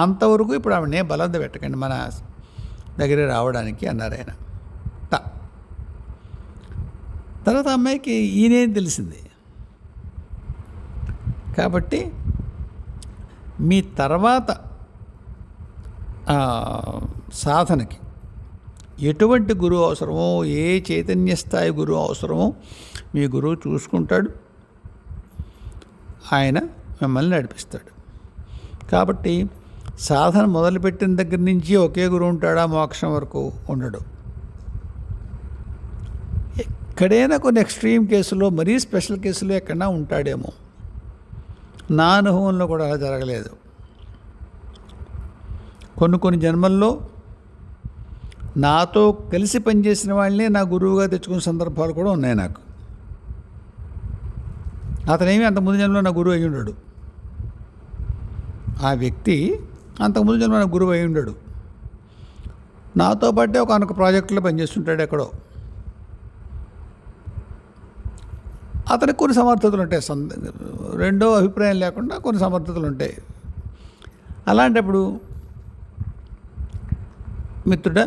అంతవరకు ఇప్పుడు ఆవిడనే బలవంత పెట్టకండి మన దగ్గర రావడానికి అన్నారు ఆయన. తర్వాత అమ్మాయికి ఈయనేం తెలిసింది. కాబట్టి మీ తర్వాత సాధనకి ఎటువంటి గురువు అవసరమో, ఏ చైతన్య స్థాయి గురువు అవసరమో మీ గురువు చూసుకుంటాడు, ఆయన మిమ్మల్ని నడిపిస్తాడు. కాబట్టి సాధన మొదలుపెట్టిన దగ్గర నుంచి ఒకే గురువు ఉంటాడా? మోక్షం వరకు ఉండడు. ఎక్కడైనా కొన్ని ఎక్స్ట్రీమ్ కేసులో, మరీ స్పెషల్ కేసులో ఎక్కడైనా ఉంటాడేమో. నా అనుభవంలో కూడా అలా జరగలేదు. కొన్ని జన్మల్లో నాతో కలిసి పనిచేసిన వాళ్ళనే నా గురువుగా తెచ్చుకున్న సందర్భాలు కూడా ఉన్నాయి నాకు. అతనేమి అంతకుముందు జన్మలో నా గురువు అయి ఉండడు. ఆ వ్యక్తి అంతకుముందు జన్మ నా గురువు అయి ఉండడు. నాతో పాటే ఒక ప్రాజెక్టులో పనిచేస్తుంటాడు ఎక్కడో. అతనికి కొన్ని సమర్థతలు ఉంటాయి, రెండో అభిప్రాయం లేకుండా కొన్ని సమర్థతలు ఉంటాయి. అలాంటప్పుడు మిత్రుడా,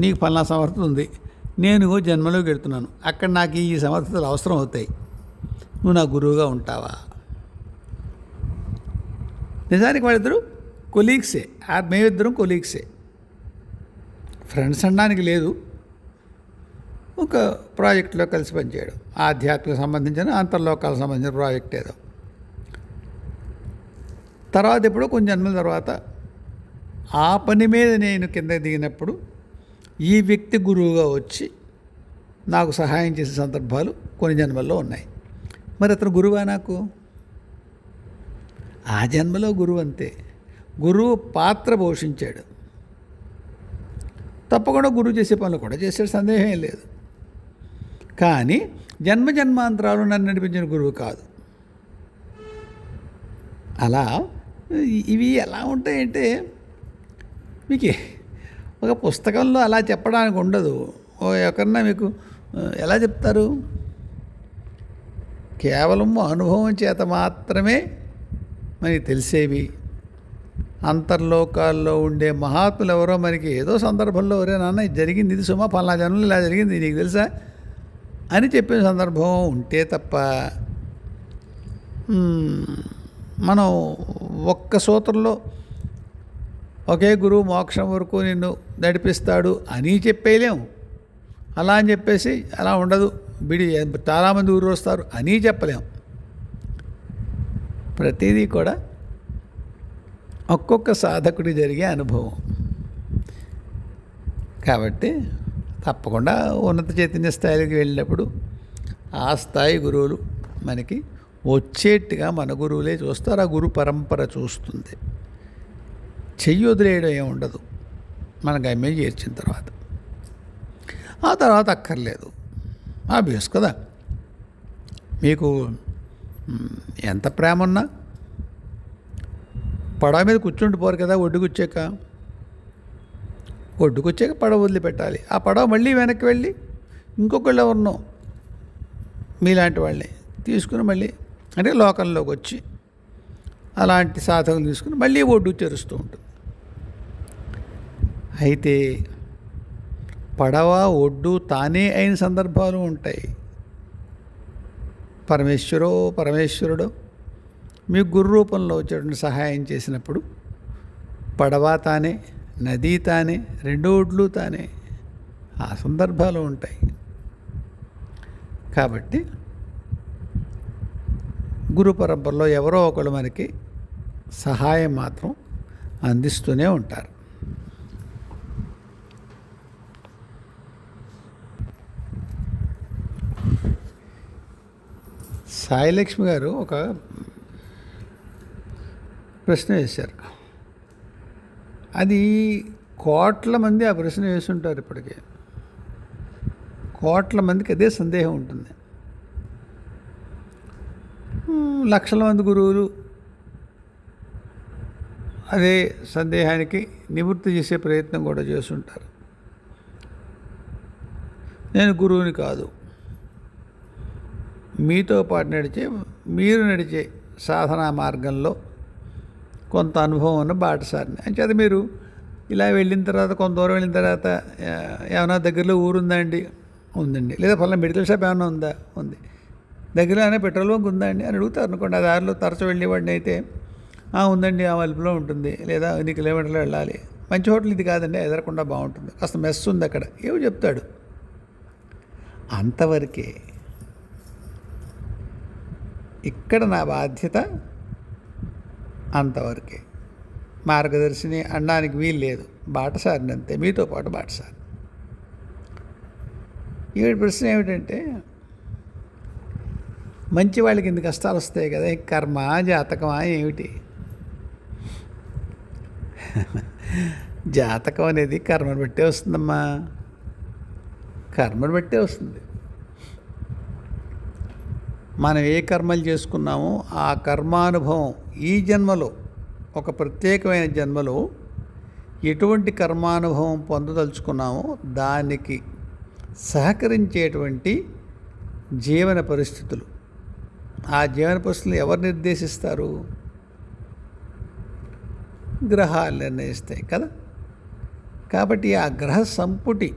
నీకు ఫలానా సమర్థత ఉంది, నేను జన్మలోకి వెళ్తున్నాను, అక్కడ నాకు ఈ సమర్థతలు అవసరం అవుతాయి, నువ్వు నా గురువుగా ఉంటావా? నిజానికి వాళ్ళిద్దరూ కొలీగ్సే, మేమిద్దరం కొలీగ్సే, ఫ్రెండ్స్ అనడానికి లేదు. ఒక ప్రాజెక్టులో కలిసి పనిచేయడం, ఆధ్యాత్మిక సంబంధించిన, అంతర్లోకాలకు సంబంధించిన ప్రాజెక్ట్ ఏదో. తర్వాత ఎప్పుడో కొన్ని జన్మల తర్వాత ఆ పని మీద నేను కింద దిగినప్పుడు ఈ వ్యక్తి గురువుగా వచ్చి నాకు సహాయం చేసే సందర్భాలు కొన్ని జన్మల్లో ఉన్నాయి. మరి అతను గురువా నాకు? ఆ జన్మలో గురువు అంతే. గురువు పాత్ర పోషించాడు, తప్పకుండా గురువు చేసే పనులు కూడా చేసే సందేహం లేదు. కానీ జన్మాంతరాలు నన్ను నడిపించిన గురువు కాదు. అలా ఇవి ఎలా ఉంటాయంటే మీకు ఒక పుస్తకంలో అలా చెప్పడానికి ఉండదు. ఎవరన్నా మీకు ఎలా చెప్తారు? కేవలం అనుభవం చేత మాత్రమే మనకి తెలిసేవి. అంతర్లోకాల్లో ఉండే మహాత్ములు ఎవరో మనకి ఏదో సందర్భంలో ఒరే నాన్న ఇది జరిగింది, ఇది సుమా పలానా జనంలో ఇలా జరిగింది నీకు తెలుసా అని చెప్పిన సందర్భం ఉంటే తప్ప మనం ఒక్క సూత్రంలో ఒకే గురువు మోక్షం వరకు నిన్ను నడిపిస్తాడు అని చెప్పేయలేము. అలా అని చెప్పేసి అలా ఉండదు, చాలామంది ఊరు వస్తారు అని చెప్పలేము. ప్రతిదీ కూడా ఒక్కొక్క సాధకుడి జరిగే అనుభవం. కాబట్టి తప్పకుండా ఉన్నత చైతన్య స్థాయికి వెళ్ళినప్పుడు ఆ స్థాయి గురువులు మనకి వచ్చేట్టుగా మన గురువులే చూస్తారు. ఆ గురు పరంపర చూస్తుంది. చెయ్యి వదిలేయడం ఏమి ఉండదు మన గమ్యం చేర్చిన తర్వాత. ఆ తర్వాత అక్కర్లేదు, ఆబ్వియస్ కదా. మీకు ఎంత ప్రేమ ఉన్నా పడవ మీద కూర్చుండిపోరు కదా. ఒడ్డుకొచ్చాక పడవ వదిలిపెట్టాలి. ఆ పడవ మళ్ళీ వెనక్కి వెళ్ళి ఇంకొకళ్ళు ఎవరినో మీలాంటి వాళ్ళని తీసుకుని మళ్ళీ అంటే లోకంలోకి వచ్చి అలాంటి సాధకులు తీసుకుని మళ్ళీ ఒడ్డు చేరుస్తూ ఉంటుంది. అయితే పడవ ఒడ్డు తానే అయిన సందర్భాలు ఉంటాయి. పరమేశ్వరుడు మీకు గురు రూపంలో వచ్చేటువంటి సహాయం చేసినప్పుడు పడవ తానే, నది తానే, రెండు ఒడ్లు తానే, ఆ సందర్భాలు ఉంటాయి. కాబట్టి గురు పరంపరలో ఎవరో ఒకళ్ళు మనకి సహాయం మాత్రం అందిస్తూనే ఉంటారు. సాయిలక్ష్మి గారు ఒక ప్రశ్న వేశారు. అది కోట్ల మంది ఆ ప్రశ్న వేస్తుంటారు. ఇప్పటికే కోట్ల మందికి అదే సందేహం ఉంటుంది. లక్షల మంది గురువులు అదే సందేహానికి నివృత్తి చేసే ప్రయత్నం కూడా చేస్తుంటారు. నేను గురువుని కాదు, మీతో పాటు మీరు నడిచే సాధనా మార్గంలో కొంత అనుభవం ఉన్న బాటసారిని. అంచేత మీరు ఇలా వెళ్ళిన తర్వాత కొంత దూరం వెళ్ళిన తర్వాత ఏమైనా దగ్గరలో ఊరుందా అండి? ఉందండి. లేదా ఫలానా మెడికల్ షాప్ ఏమైనా ఉందా? ఉంది. దగ్గరలో ఏమైనా పెట్రోల్ బంక్ ఉందా అండి అని అడుగుతారు అనుకోండి. ఆ దారిలో తరచు వెళ్ళేవాడిని అయితే ఉందండి, ఆ మలుపులో ఉంటుంది, లేదా 8 కిలోమీటర్లు వెళ్ళాలి, మంచి హోటల్ ఇది కాదండి, ఎదరకుండా బాగుంటుంది, కాస్త మెస్ ఉంది అక్కడ, ఏమో చెప్తాడు. అంతవరకే. ఇక్కడ నా బాధ్యత అంతవరకే. మార్గదర్శిని అనడానికి వీలు లేదు. బాటసారిని అంతే, మీతో పాటు బాటసారి. ఈ ప్రశ్న ఏమిటంటే, మంచి వాళ్ళకి ఇన్ని కష్టాలు వస్తాయి కదా, కర్మ జాతకమా ఏమిటి? జాతకం అనేది కర్మను బట్టే వస్తుందమ్మా, కర్మను బట్టే వస్తుంది. మనం ఏ కర్మలు చేసుకున్నామో ఆ కర్మానుభవం ఈ జన్మలో, ఒక ప్రత్యేకమైన జన్మలో ఎటువంటి కర్మానుభవం పొందదలుచుకున్నామో దానికి సహకరించేటువంటి జీవన పరిస్థితులు, ఆ జీవన పరిస్థితులు ఎవరు నిర్దేశిస్తారు? గ్రహాలు నిర్ణయిస్తాయి కదా. కాబట్టి ఆ గ్రహ సంపుటి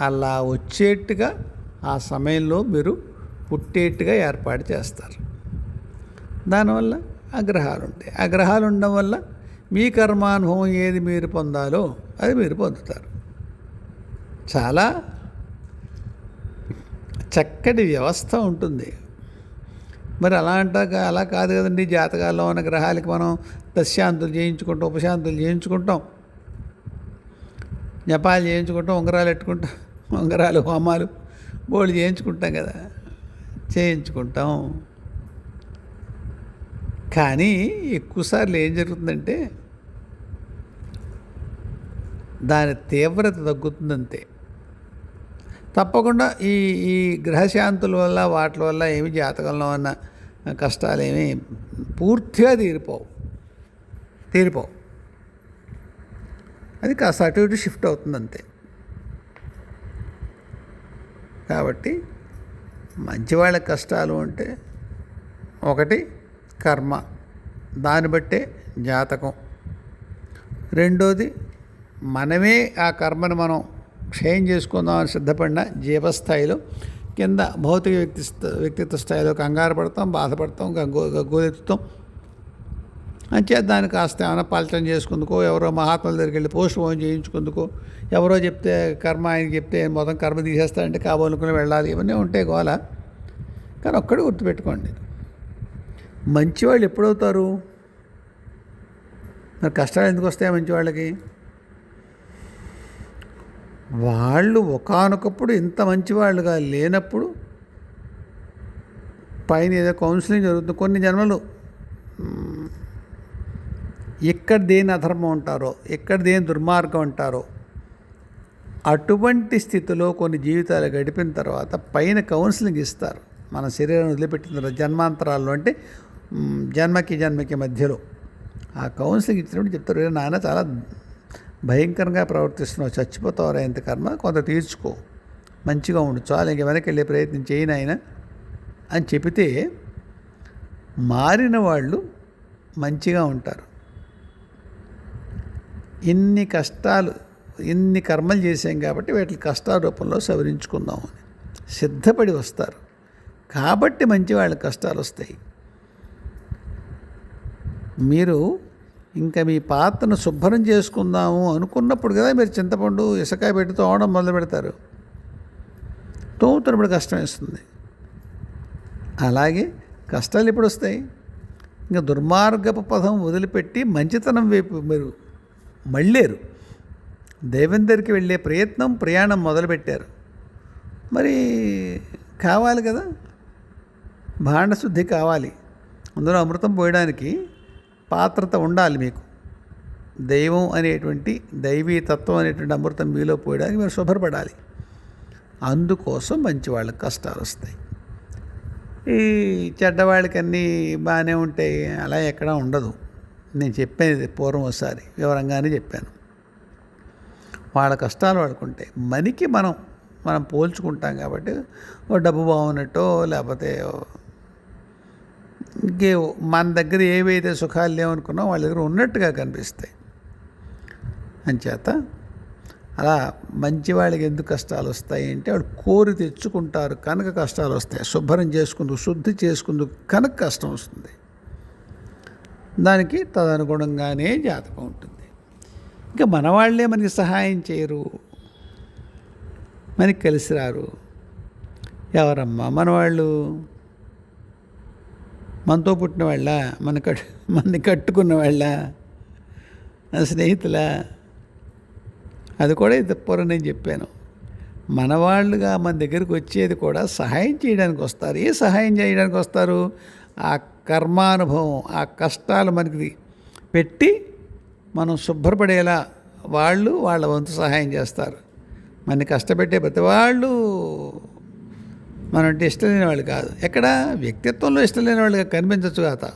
అలా వచ్చేట్టుగా ఆ సమయంలో మీరు పుట్టేట్టుగా ఏర్పాటు చేస్తారు. దానివల్ల ఆ గ్రహాలు ఉంటాయి. ఆ గ్రహాలు ఉండడం వల్ల మీ కర్మానుభవం ఏది మీరు పొందాలో అది మీరు పొందుతారు. చాలా చక్కటి వ్యవస్థ ఉంటుంది. మరి అలా కాదు కదండి. జాతకాల్లో ఉన్న గ్రహాలకి మనం దశాంతులు చేయించుకుంటాం, ఉపశాంతులు చేయించుకుంటాం, జపాలు చేయించుకుంటాం, ఉంగరాలు పెట్టుకుంటాం, ఉంగరాలు హోమాలు బోల్డ్ చేయించుకుంటాం కదా, చేయించుకుంటాం. కానీ ఎక్కువసార్లు ఏం జరుగుతుందంటే దాని తీవ్రత తగ్గుతుందంతే. తప్పకుండా ఈ ఈ గ్రహశాంతుల వల్ల వాటి వల్ల ఏమి జాతకంలో ఉన్న కష్టాలు ఏమి పూర్తిగా తీరిపోవు. అది కాస్త అటు ఇటు షిఫ్ట్ అవుతుంది అంతే. కాబట్టి మంచి వాళ్ళ కష్టాలు అంటే ఒకటి కర్మ, దాన్ని బట్టే జాతకం. రెండోది మనమే ఆ కర్మను మనం క్షయం చేసుకుందామని సిద్ధపడిన జీవస్థాయిలో, కింద భౌతిక వ్యక్తిత్వ స్థాయిలో కంగారు పడతాం, బాధపడతాం, గగ్గోలెత్తుతాం. అంచేత దాన్ని కాస్త ఏమైనా పలచన చేసుకుందుకో, ఎవరో మహాత్ముల దగ్గరికి వెళ్ళి పోస్ట్ పోన్ చేయించుకుందుకో, ఎవరో చెప్తే కర్మ ఆయనకి చెప్తే మొత్తం కర్మ తీసేస్తారంటే కాబోనుకుని వెళ్ళాలి, ఇవన్నీ ఉంటాయి గోల. కానీ ఒక్కడే గుర్తుపెట్టుకోండి, మంచివాళ్ళు ఎప్పుడవుతారు? మరి కష్టాలు ఎందుకు వస్తాయి మంచి వాళ్ళకి? వాళ్ళు ఒకానొకప్పుడు ఇంత మంచివాళ్ళుగా లేనప్పుడు పైన ఏదో కౌన్సిలింగ్ జరుగుతుంది. కొన్ని జన్మలు ఎక్కడ దేని అధర్మం ఉంటారో, ఎక్కడ దేని దుర్మార్గం ఉంటారో, అటువంటి స్థితిలో కొన్ని జీవితాలు గడిపిన తర్వాత పైన కౌన్సిలింగ్ ఇస్తారు. మన శరీరం వదిలిపెట్టిన తర్వాత జన్మాంతరాల్లో, అంటే జన్మకి మధ్యలో ఆ కౌన్సిలింగ్ ఇచ్చినప్పుడు చెప్తారు, నాయన చాలా భయంకరంగా ప్రవర్తిస్తున్నావు, చచ్చిపోతావు, ఎంత కర్మ కొంత తీర్చుకో, మంచిగా ఉండు, చాలు, ఇంక వెనక్కి వెళ్ళే ప్రయత్నం చేయను ఆయన అని చెబితే మారిన వాళ్ళు మంచిగా ఉంటారు. ఇన్ని కష్టాలు, ఇన్ని కర్మలు చేసాం కాబట్టి వీటి కష్టాల రూపంలో సవరించుకుందాం అని సిద్ధపడి వస్తారు. కాబట్టి మంచి వాళ్ళకి కష్టాలు వస్తాయి. మీరు ఇంకా మీ పాత్రను శుభ్రం చేసుకుందాము అనుకున్నప్పుడు కదా మీరు చింతపండు ఇసకాయ పెట్టి తోమడం మొదలు పెడతారు. తోముతున్నప్పుడు కష్టం వేస్తుంది. అలాగే కష్టాలు ఎప్పుడు వస్తాయి? ఇంకా దుర్మార్గపు పదం వదిలిపెట్టి మంచితనం వైపు మీరు మళ్ళేరు, దైవం దగ్గరికి వెళ్ళే ప్రయాణం మొదలుపెట్టారు. మరి కావాలి కదా, భాండశుద్ధి కావాలి. అందులో అమృతం పోయడానికి పాత్రత ఉండాలి. మీకు దైవం అనేటువంటి, దైవీ తత్వం అనేటువంటి అమృతం మీలో పోయడానికి మీరు శుభ్రపడాలి. అందుకోసం మంచి వాళ్ళకి కష్టాలు వస్తాయి. ఈ చెడ్డవాళ్ళకి అన్నీ బాగానే ఉంటాయి, అలా ఎక్కడా ఉండదు. నేను చెప్పేది పూర్వం ఒకసారి వివరంగానే చెప్పాను. వాళ్ళ కష్టాలు వాడుకుంటాయి. మనకి మనం పోల్చుకుంటాం కాబట్టి ఓ డబ్బు బాగున్నట్టో, లేకపోతే ఇంకే మన దగ్గర ఏవైతే సుఖాలు లేవనుకున్నా వాళ్ళ దగ్గర ఉన్నట్టుగా కనిపిస్తాయి. అంచేత అలా మంచి వాళ్ళకి ఎందుకు కష్టాలు వస్తాయి అంటే వాళ్ళు కోరి తెచ్చుకుంటారు కనుక కష్టాలు వస్తాయి. శుభ్రం చేసుకుందుకు, శుద్ధి చేసుకుందుకు కనుక కష్టం వస్తుంది. దానికి తదనుగుణంగానే జాతకం ఉంటుంది. ఇంకా మన వాళ్ళే మనకి సహాయం చేయరు, మనకి కలిసి రారు. ఎవరమ్మా మనవాళ్ళు? మనతో పుట్టిన వాళ్ళ, మనని కట్టుకున్న వాళ్ళ, మన స్నేహితుల? అది కూడా పూర్వం నేను చెప్పాను. మనవాళ్ళుగా మన దగ్గరికి వచ్చేది కూడా సహాయం చేయడానికి వస్తారు. ఏ సహాయం చేయడానికి వస్తారు? ఆ కర్మానుభవం, ఆ కష్టాలు మనకి పెట్టి మనం శుభ్రపడేలా వాళ్ళు వాళ్ళ వంతు సహాయం చేస్తారు. మనని కష్టపెట్టే ప్రతి వాళ్ళు మనంటే ఇష్టం లేని వాళ్ళు కాదు. ఎక్కడ వ్యక్తిత్వంలో ఇష్టం లేని వాళ్ళుగా కనిపించవచ్చు కాక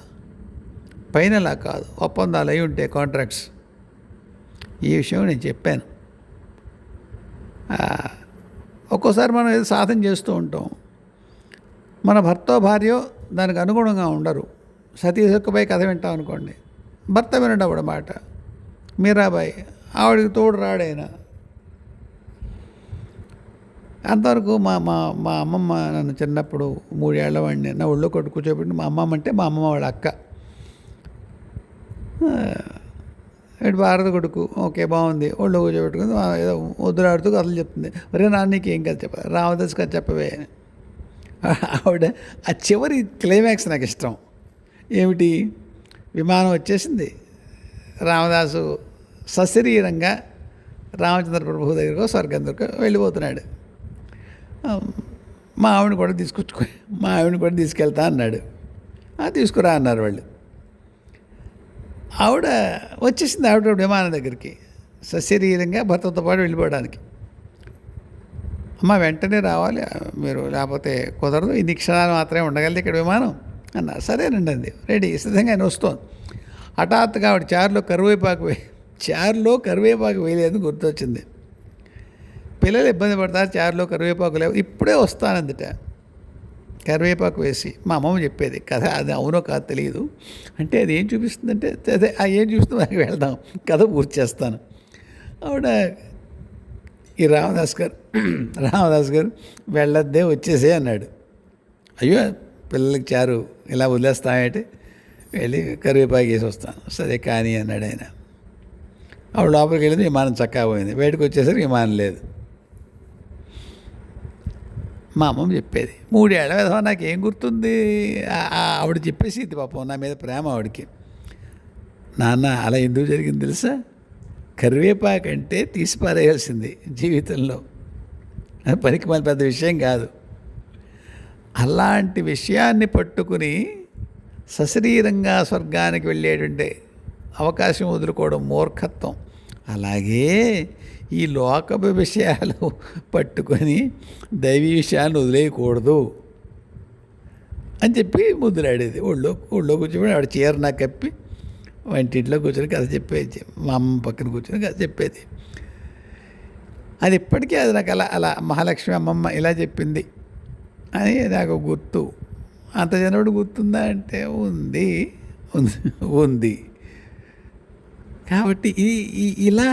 పైనలా కాదు. ఒప్పందాలు అయి ఉంటే కాంట్రాక్ట్స్. ఈ విషయం నేను చెప్పాను. ఒక్కోసారి మనం ఏదో సాధన చేస్తూ ఉంటాం, మన భర్తో భార్యో దానికి అనుగుణంగా ఉండరు. సతీ సక్కుబాయి కథ వింటాం అనుకోండి, భర్త వినడం అప్పుడు మాట, మీరాబాయి ఆవిడికి తోడు రాడైనా. అంతవరకు మా అమ్మమ్మ నన్ను చిన్నప్పుడు 3 ఏళ్ల వాడిని నా ఒళ్ళో కొట్టు కూర్చోబెట్టి, మా అమ్మమ్మ అంటే మా అమ్మమ్మ వాళ్ళ అక్క, ఇటు భారత కొడుకు, ఓకే బాగుంది, ఒళ్ళో కూర్చోబెట్టుకుంది, ఏదో వద్దులాడుతూ కథలు చెప్తుంది. ఒరే నాన్న నీకు ఏం కథ చెప్ప, రామదాస్ కథ చెప్పవే. ఆవిడ ఆ చివరి క్లైమాక్స్ నాకు ఇష్టం. ఏమిటి? విమానం వచ్చేసింది, రామదాసు సశరీరంగా రామచంద్ర ప్రభు దగ్గరకు స్వర్గం దగ్గరకు వెళ్ళిపోతున్నాడు. మా ఆవిడని కూడా మా ఆవిడని కూడా తీసుకెళ్తా అన్నాడు. తీసుకురా అన్నారు వాళ్ళు. ఆవిడ వచ్చేసింది. ఆవిడ విమానం దగ్గరికి సశరీరంగా భర్తతో పాటు వెళ్ళిపోవడానికి. అమ్మ వెంటనే రావాలి మీరు, లేకపోతే కుదరదు, ఇన్ని క్షణాలు మాత్రమే ఉండగలదు ఇక్కడ విమానం అన్నారు. సరేనండి అంది. రెడీ సిద్ధంగా ఆయన వస్తుంది. హఠాత్తుగా ఆవిడ చారులో కరివేపాకు వేయలేదు గుర్తొచ్చింది. పిల్లలు ఇబ్బంది పడతారు, చారులో కరివేపాకు లేవు, ఇప్పుడే వస్తానందిట. కరివేపాకు వేసి మా అమ్మమ్మ చెప్పేది కథ. అది అవునో కాదు తెలియదు. అంటే అది ఏం చూపిస్తుందంటే అదే ఏం చూపిస్తుందో మనకి వెళ్దాం, కథ పూర్తి చేస్తాను. ఆవిడ ఈ రామదాస్ గారు వెళ్ళొద్దే వచ్చేసే అన్నాడు. అయ్యో పిల్లలకి చారు ఇలా వదిలేస్తామంటే వెళ్ళి కరివేపాకు వేసి వస్తాను. సరే కానీ అన్నాడు ఆయన. ఆవిడ లోపలికి వెళ్ళింది. విమానం చక్కా పోయింది. బయటకు వచ్చేసరికి విమానం లేదు. మా అమ్మమ్మ చెప్పేది 3 ఏళ్ల విధవ నాకేం గుర్తుంది. ఆవిడ చెప్పేసి ఇది పాపం నా మీద ప్రేమ ఆవిడకి. నాన్న అలా ఎందుకు జరిగింది తెలుసా? కరివేపాకు అంటే తీసి పారేయాల్సింది జీవితంలో, అది పనికి మళ్ళీ పెద్ద విషయం కాదు. అలాంటి విషయాన్ని పట్టుకుని సశరీరంగా స్వర్గానికి వెళ్ళేటువంటి అవకాశం వదులుకోవడం మూర్ఖత్వం. అలాగే ఈ లోకపు విషయాలు పట్టుకొని దైవీ విషయాలను వదిలేయకూడదు అని చెప్పి ముద్దులాడేది. ఊళ్ళో కూర్చొని ఆవిడ చీర నాకు కప్పి వంటింట్లో కూర్చొని కథ చెప్పేది. మా అమ్మ పక్కన కూర్చొని కథ చెప్పేది. అది ఇప్పటికీ అది నాకు అలా మహాలక్ష్మి అమ్మమ్మ ఇలా చెప్పింది అని నాకు గుర్తు. అంత జనవుడు గుర్తుందా అంటే ఉంది. కాబట్టి ఇలా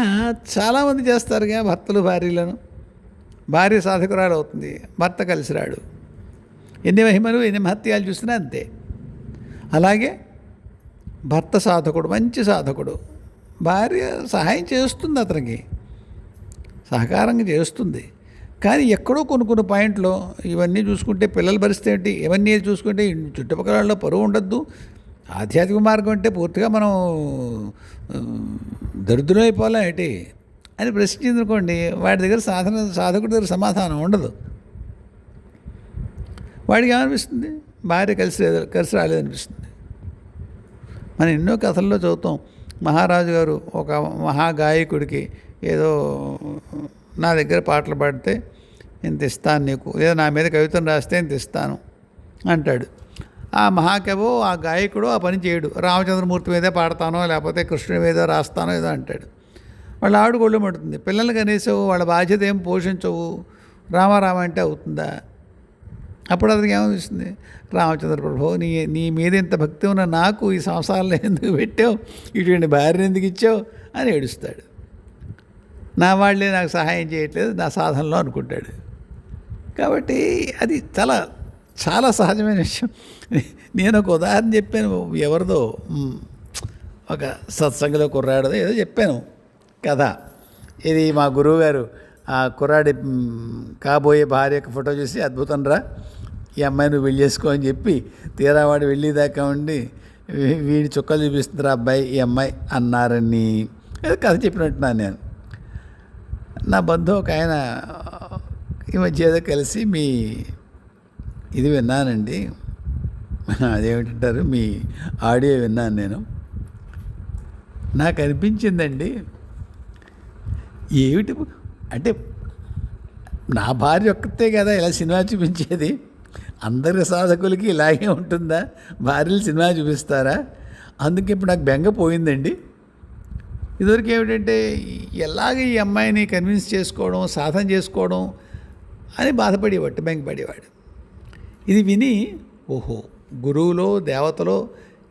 చాలామంది చేస్తారుగా భర్తలు భార్యలను. భార్య సాధకురాలు అవుతుంది, భర్త కలిసి రాడు. ఎన్ని మహిమలు ఎన్ని మహత్యాలు చూసినా అంతే. అలాగే భర్త సాధకుడు, మంచి సాధకుడు, భార్య సహాయం చేస్తుంది, అతనికి సహకారంగా చేస్తుంది. కానీ ఎక్కడో కొన్ని పాయింట్లో ఇవన్నీ చూసుకుంటే పిల్లల పరిస్థితి ఏంటి, ఇవన్నీ చూసుకుంటే చుట్టుపక్కల పరువు ఉండద్దు. ఆధ్యాత్మిక మార్గం అంటే పూర్తిగా మనం దరిద్రం అయిపోవాలా ఏంటి అని ప్రశ్నించిందనుకోండి, వాడి దగ్గర సాధకుడి దగ్గర సమాధానం ఉండదు. వాడికి ఏమనిపిస్తుంది? భార్య కలిసి రాలేదనిపిస్తుంది. మనం ఎన్నో కథల్లో చదువుతాం. మహారాజు గారు ఒక మహాగాయకుడికి ఏదో నా దగ్గర పాటలు పాడితే ఇంత ఇస్తాను నీకు, లేదా నా మీద కవితను రాస్తే ఇంత ఇస్తాను అంటాడు. ఆ మహాకవో ఆ గాయకుడు ఆ పని చేయడు. రామచంద్రమూర్తి మీదే పాడతానో లేకపోతే కృష్ణుడి మీదో రాస్తానో ఏదో అంటాడు. వాళ్ళ ఆవిడ గొళ్ళు పడుతుంది. పిల్లల్ని కనీసవు, వాళ్ళ బాధ్యత ఏం పోషించవు, రామారామ అంటే అవుతుందా? అప్పుడు అతనికి ఏమనిపిస్తుంది? రామచంద్ర ప్రభు, నీ మీద ఇంత భక్తి ఉన్న నాకు ఈ సంసారంలో ఎందుకు పెట్టావు, ఇటువంటి భార్యను ఎందుకు ఇచ్చావు అని ఏడుస్తాడు. నా వాళ్ళే నాకు సహాయం చేయట్లేదు నా సాధనలో అనుకుంటాడు. కాబట్టి అది చాలా సహజమైన విషయం. నేను ఒక ఉదాహరణ చెప్పాను. ఎవరిదో ఒక సత్సంగంలో కుర్రాడదో ఏదో చెప్పాను కథ. ఇది మా గురువుగారు ఆ కుర్రాడి కాబోయే భార్య యొక్క ఫోటో చూసి అద్భుతం రా, ఈ అమ్మాయి నువ్వు పెళ్లి చేసుకో అని చెప్పి తీరావాడు వెళ్ళేదాకా ఉండి వీడి చుక్కలు చూపిస్తుందిరా అబ్బాయి ఈ అమ్మాయి అన్నారని ఏదో కథ చెప్పినట్టున్నాను నేను. నా బంధువు ఒక ఆయన ఈ మధ్య ఏదో కలిసి మీ ఇది విన్నానండి, అదేమిటంటారు, మీ ఆడియో విన్నాను నేను, నాకు అనిపించిందండి ఏమిటి అంటే నా భార్య ఒక్కతే కదా ఇలా సినిమా చూపించేది, అందరి సాధకులకి ఇలాగే ఉంటుందా, భార్యలు సినిమా చూపిస్తారా? అందుకే ఇప్పుడు నాకు బెంగ పోయిందండి. ఇదివరకు ఏమిటంటే ఎలాగ ఈ అమ్మాయిని కన్విన్స్ చేసుకోవడం, సాధన చేసుకోవడం అని బాధపడేవాడు, బెంగపడేవాడు. ఇది విని ఓహో గురువులో దేవతలో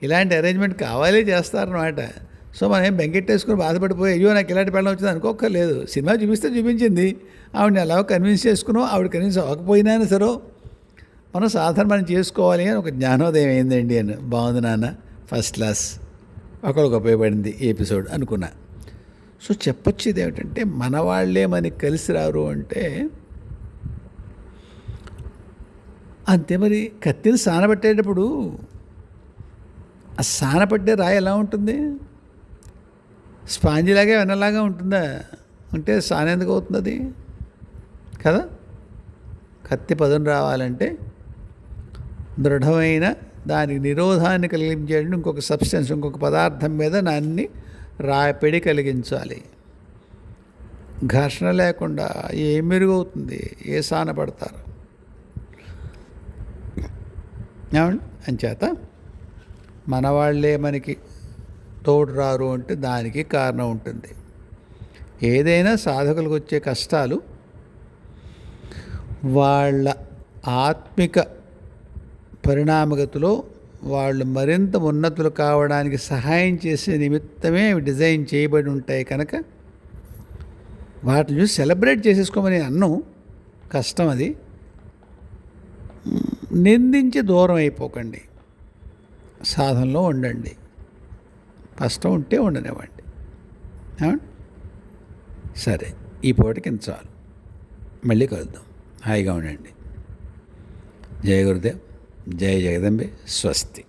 ఇలాంటి అరేంజ్మెంట్ కావాలే చేస్తారన్నమాట. సో మనం ఏం బెంకెట్టేసుకుని బాధపడిపోయి అయ్యో నాకు ఇలాంటి పెళ్ళం వచ్చింది అనుకోక్కర్లేదు. సినిమా చూపిస్తే చూపించింది, ఆవిడని ఎలాగో కన్విన్స్ చేసుకున్నాం, ఆవిడ కన్విన్స్ అవ్వకపోయినా సరే మనం సాధన మనం చేసుకోవాలి అని ఒక జ్ఞానోదయం అయిందండి అని. బాగుంది నాన్న, ఫస్ట్ క్లాస్, ఒకరికి ఉపయోగపడింది ఈ ఎపిసోడ్ అనుకున్నా. సో చెప్పొచ్చేది ఏమిటంటే మన వాళ్ళే మనకి కలిసి రారు అంటే అంతే. మరి కత్తిని సానబెట్టేటప్పుడు ఆ సానపట్టే రాయి ఎలా ఉంటుంది? స్పాంజిలాగే వెన్నలాగా ఉంటుందా? అంటే సాన ఎందుకు అవుతుంది అది కదా? కత్తి పదును రావాలంటే దృఢమైన దానికి నిరోధాన్ని కలిగించేటువంటి ఇంకొక సబ్స్టెన్స్, ఇంకొక పదార్థం మీద దాన్ని రాపిడి కలిగించాలి. ఘర్షణ లేకుండా ఏం మెరుగవుతుంది? ఏ సాన పడతారు? ఏమండి? అంచేత మన వాళ్ళే మనకి తోడు రారు అంటే దానికి కారణం ఉంటుంది. ఏదైనా సాధకులకు వచ్చే కష్టాలు వాళ్ళ ఆత్మిక పరిణామగతిలో వాళ్ళు మరింత ఉన్నతులు కావడానికి సహాయం చేసే నిమిత్తమే అవి డిజైన్ చేయబడి ఉంటాయి కనుక వాటిని చూసి సెలబ్రేట్ చేసేసుకోమని అన్నం కష్టం. అది నిందించి దూరం అయిపోకండి, సాధనలో ఉండండి. కష్టం ఉంటే ఉండనివ్వండి. సరే, ఈ పూటకి ఇంత చాలు. మళ్ళీ కలుద్దాం. హాయిగా ఉండండి. జయ గురుదేవ్, జయ జగదంబే, స్వస్తి.